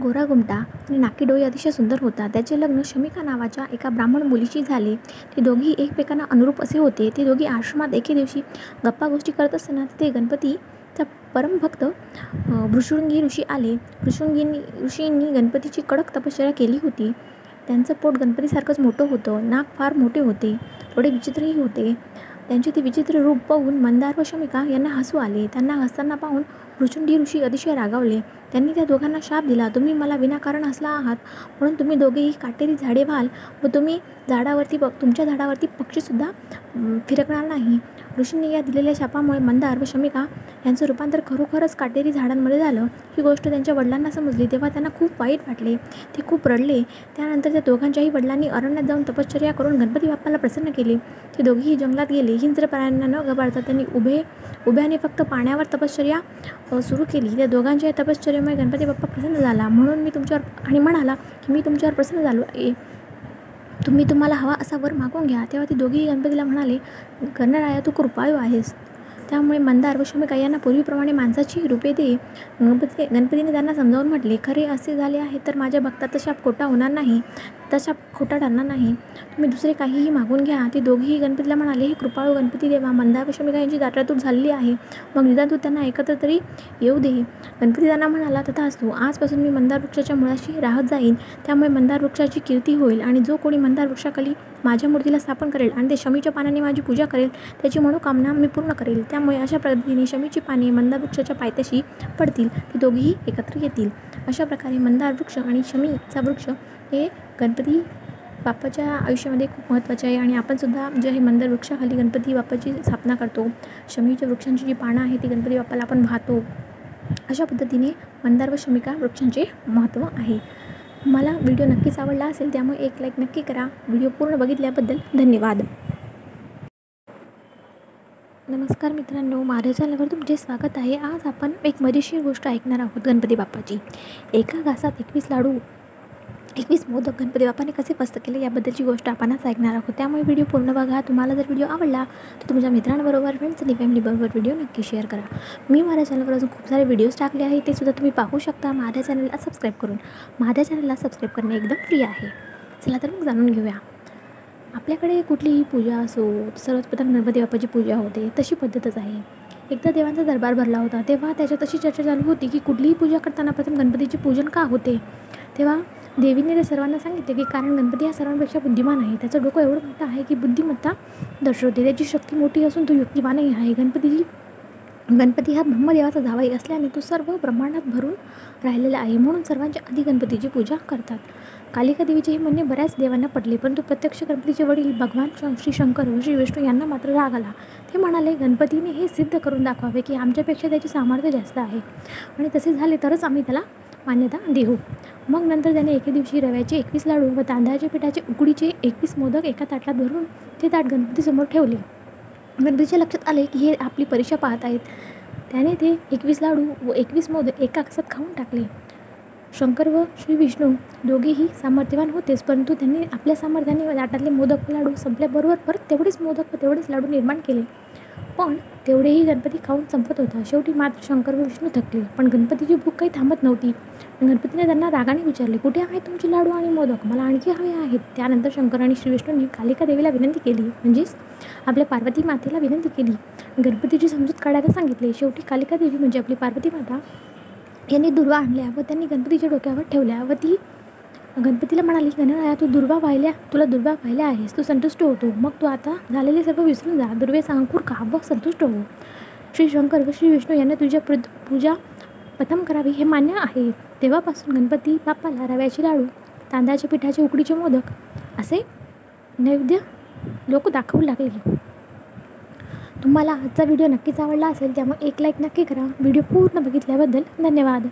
गोरा गुमटा आणि नाकी डोळे अतिशय सुंदर होता. त्याचे लग्न शमिका नावाच्या एका ब्राह्मण मुलीशी झाले. ते दोघी एकमेकांना अनुरूप असे होते. ते दोघी आश्रमात एके दिवशी गप्पा गोष्टी करत असताना तिथे गणपतीचा परमभक्त भृशृंगी ऋषी आले. भृशृंगी ऋषींनी गणपतीची कडक तपश्चर्या केली होती. त्यांचं पोट गणपतीसारखंच मोठं होतं. नाक फार मोठे होते. थोडे विचित्रही होते. त्यांचे ते विचित्र रूप पाहून मंदार व शमिका यांना हसू आले. त्यांना हसताना पाहून भृशृंगी ऋषी अतिशय रागावले. त्यांनी त्या दोघांना शाप दिला, तुम्ही मला विनाकारण हसला आहात म्हणून तुम्ही दोघेही काटेरी झाडे व्हाल व तुमच्या झाडावरती पक्षीसुद्धा फिरकणार नाही. ऋषींनी या दिलेल्या शापामुळे मंदार व शमिका यांचं रूपांतर खरोखरच काटेरी झाडांमध्ये झालं. ही गोष्ट त्यांच्या वडिलांना समजली तेव्हा त्यांना खूप वाईट वाटले. ते खूप रडले. त्यानंतर त्या दोघांच्याही वडिलांनी अरण्यात जाऊन तपश्चर्या करून गणपती बाप्पाला प्रसन्न केले. ते दोघेही जंगलात गेले. हिंस्र प्राण्यांना न घाबरता त्यांनी उभ्याने फक्त पाण्यावर तपश्चर्या सुरू केली. त्या दोघांच्या तपश्चर्येमुळे गणपती बाप्पा प्रसन्न झाला. म्हणून मी तुमच्यावर आणि म्हणाला की मी तुमच्यावर प्रसन्न झालो आहे. तुम्हाला हवा असा वर मागून घ्या. तेव्हा ते दोघेही गणपतीला म्हणाले, गणराया तू कृपाळू आहेस, त्यामुळे मंदार व शमिका यांना पूर्वीप्रमाणे माणसाची रूपे दे. गणपतीने त्यांना समजावून म्हटले, खरे असे झाले आहे तर माझ्या भक्ताचा शाप खोटा होणार नाही, त्याचा खोटा ठरणार नाही. तुम्ही दुसरे काहीही मागून घ्या. ते दोघेही गणपतीला म्हणाले, हे कृपाळू गणपती देवा, मंदार व शमिका यांची दाटातूट झालेली आहे, मग निदान तू त्यांना एकत्र तरी येऊ दे. गणपती त्यांना म्हणाला, तथास्तु. आजपासून मी मंदार वृक्षाच्या मुळाशी राहत जाईन. त्यामुळे मंदार वृक्षाची कीर्ती होईल आणि जो कोणी मंदार वृक्षाखाली माझ्या मूर्तीला स्थापन करेल आणि ते शमीच्या पानाने माझी पूजा करेल त्याची मनोकामना मी पूर्ण करेल. त्यामुळे अशा पद्धतीने शमीची पाने मंदार वृक्षाच्या पायथ्याशी पडतील. ते दोघेही एकत्र येतील. अशा प्रकारे मंदार वृक्ष आणि शमीचा वृक्ष हे गणपती बाप्पाच्या आयुष्यामध्ये खूप महत्त्वाचे आहे. आणि आपण सुद्धा जे आहे मंदार वृक्षाखाली गणपती बाप्पाची स्थापना करतो. शमीच्या वृक्षांची जी पानं आहे ती गणपती बाप्पाला आपण वाहतो. अशा पद्धतीने मंदार व शमिका वृक्षांचे महत्त्व आहे. मला व्हिडिओ नक्कीच आवडला असेल त्यामुळे एक लाईक नक्की करा. व्हिडिओ पूर्ण बघितल्याबद्दल धन्यवाद. नमस्कार मित्रांनो, माझ्या चॅनलवर तुमचे स्वागत आहे. आज आपण एक मजेशीर गोष्ट ऐकणार आहोत गणपती बाप्पाची. एका घासात 21 मोदक गणपती बाप्पाने कसे फस्त केले याबद्दलची गोष्ट आपण आज ऐकणार आहोत. त्यामुळे व्हिडिओ पूर्ण बघा. तुम्हाला जर व्हिडिओ आवडला तर तुमच्या मित्रांबरोबर, फ्रेंड्स आणि फॅमिलीबरोबर व्हिडिओ नक्की शेअर करा. मी माझ्या चॅनलवर अजून खूप सारे व्हिडिओज टाकले आहेत, ते सुद्धा तुम्ही पाहू शकता माझ्या चॅनलला सबस्क्राईब करून. माझ्या चॅनलला सबस्क्राईब करणे एकदम फ्री आहे. चला तर मग जाणून घेऊया. आपल्याकडे कुठलीही पूजा असो, सर्वप्रथम गणपती बाप्पाची पूजा होते, तशी पद्धतच आहे. एकदा देवांचा दरबार भरला होता. तेव्हा त्याच्यात अशी चर्चा चालू होती की कुठलीही पूजा करताना प्रथम गणपतीचे पूजन का होते. तेव्हा देवीने ते सर्वांना सांगितले की कारण गणपती हा सर्वांपेक्षा बुद्धिमान आहे. त्याचं डोकं एवढं मोठं आहे की बुद्धिमत्ता दर्शवते. त्याची शक्ती मोठी असून तो युक्तिवानही आहे. गणपती हा ब्रह्मदेवाचा जावई असल्याने तो सर्व ब्रह्मांडात भरून राहिलेला आहे. म्हणून सर्वांच्या आधी गणपतीची पूजा करतात. कालिका देवीचे हे म्हणणे बऱ्याच देवांना पडले, परंतु प्रत्यक्ष गणपतीचे वडील भगवान श्री शंकर व श्री विष्णू यांना मात्र राग आला. ते म्हणाले, गणपतीने हे सिद्ध करून दाखवावे की आमच्यापेक्षा त्याचे सामर्थ्य जास्त आहे आणि तसे झाले तरच आम्ही त्याला मान्यता देऊ. मग नंतर त्याने एके दिवशी रव्याचे 21 लाडू व तांदळाच्या पिठाचे उकडीचे 21 मोदक एका ताटात भरून ते ताट गणपतीसमोर ठेवले. गणपतीच्या लक्षात आले की हे आपली परीक्षा पाहत आहेत. त्याने ते 21 लाडू व 21 मोदक एका घासात खाऊन टाकले. शंकर व श्री विष्णू दोघेही सामर्थ्यवान होतेच, परंतु त्यांनी आपल्या सामर्थ्याने ताटातले मोदक व लाडू संपल्याबरोबर परत तेवढेच मोदक व तेवढेच लाडू निर्माण केले. पण तेवढेही गणपती खाऊन संपत होता. शेवटी मात्र शंकर व विष्णू थकले, पण गणपतीची भूक काही थांबत नव्हती. गणपतीने त्यांना रागाने विचारले, कुठे आहेत तुमचे लाडू आणि मोदक, मला आणखी हवे आहेत. त्यानंतर शंकर आणि श्री विष्णूंनी कालिका देवीला विनंती केली, म्हणजेच आपल्या पार्वती मातेला विनंती केली. गणपतीची समजूत काढायला सांगितले. शेवटी कालिका देवी म्हणजे आपली पार्वती माता यांनी दुर्वा आणल्या व त्यांनी गणपतीच्या डोक्यावर ठेवल्या व ती गणपतीला म्हणाली, गणराया तू तुला दुर्वा पाहिल्या आहेस, तू संतुष्ट होतो, मग तू आता झालेले सर्व विसरून जा, दुर्वेचा अंकुर खा व संतुष्ट हो. श्री शंकर व श्री विष्णू यांना तुझ्या पूजा प्रथम करावी हे मान्य आहे. तेव्हापासून गणपती बाप्पाला रव्याचे लाडू, तांदळाच्या पिठाचे उकडीचे मोदक असे नैवेद्य लोक दाखवू लागले. तुम्हाला आजचा व्हिडिओ नक्कीच आवडला असेल, त्यामुळे एक लाईक नक्की करा. व्हिडिओ पूर्ण बघितल्याबद्दल धन्यवाद.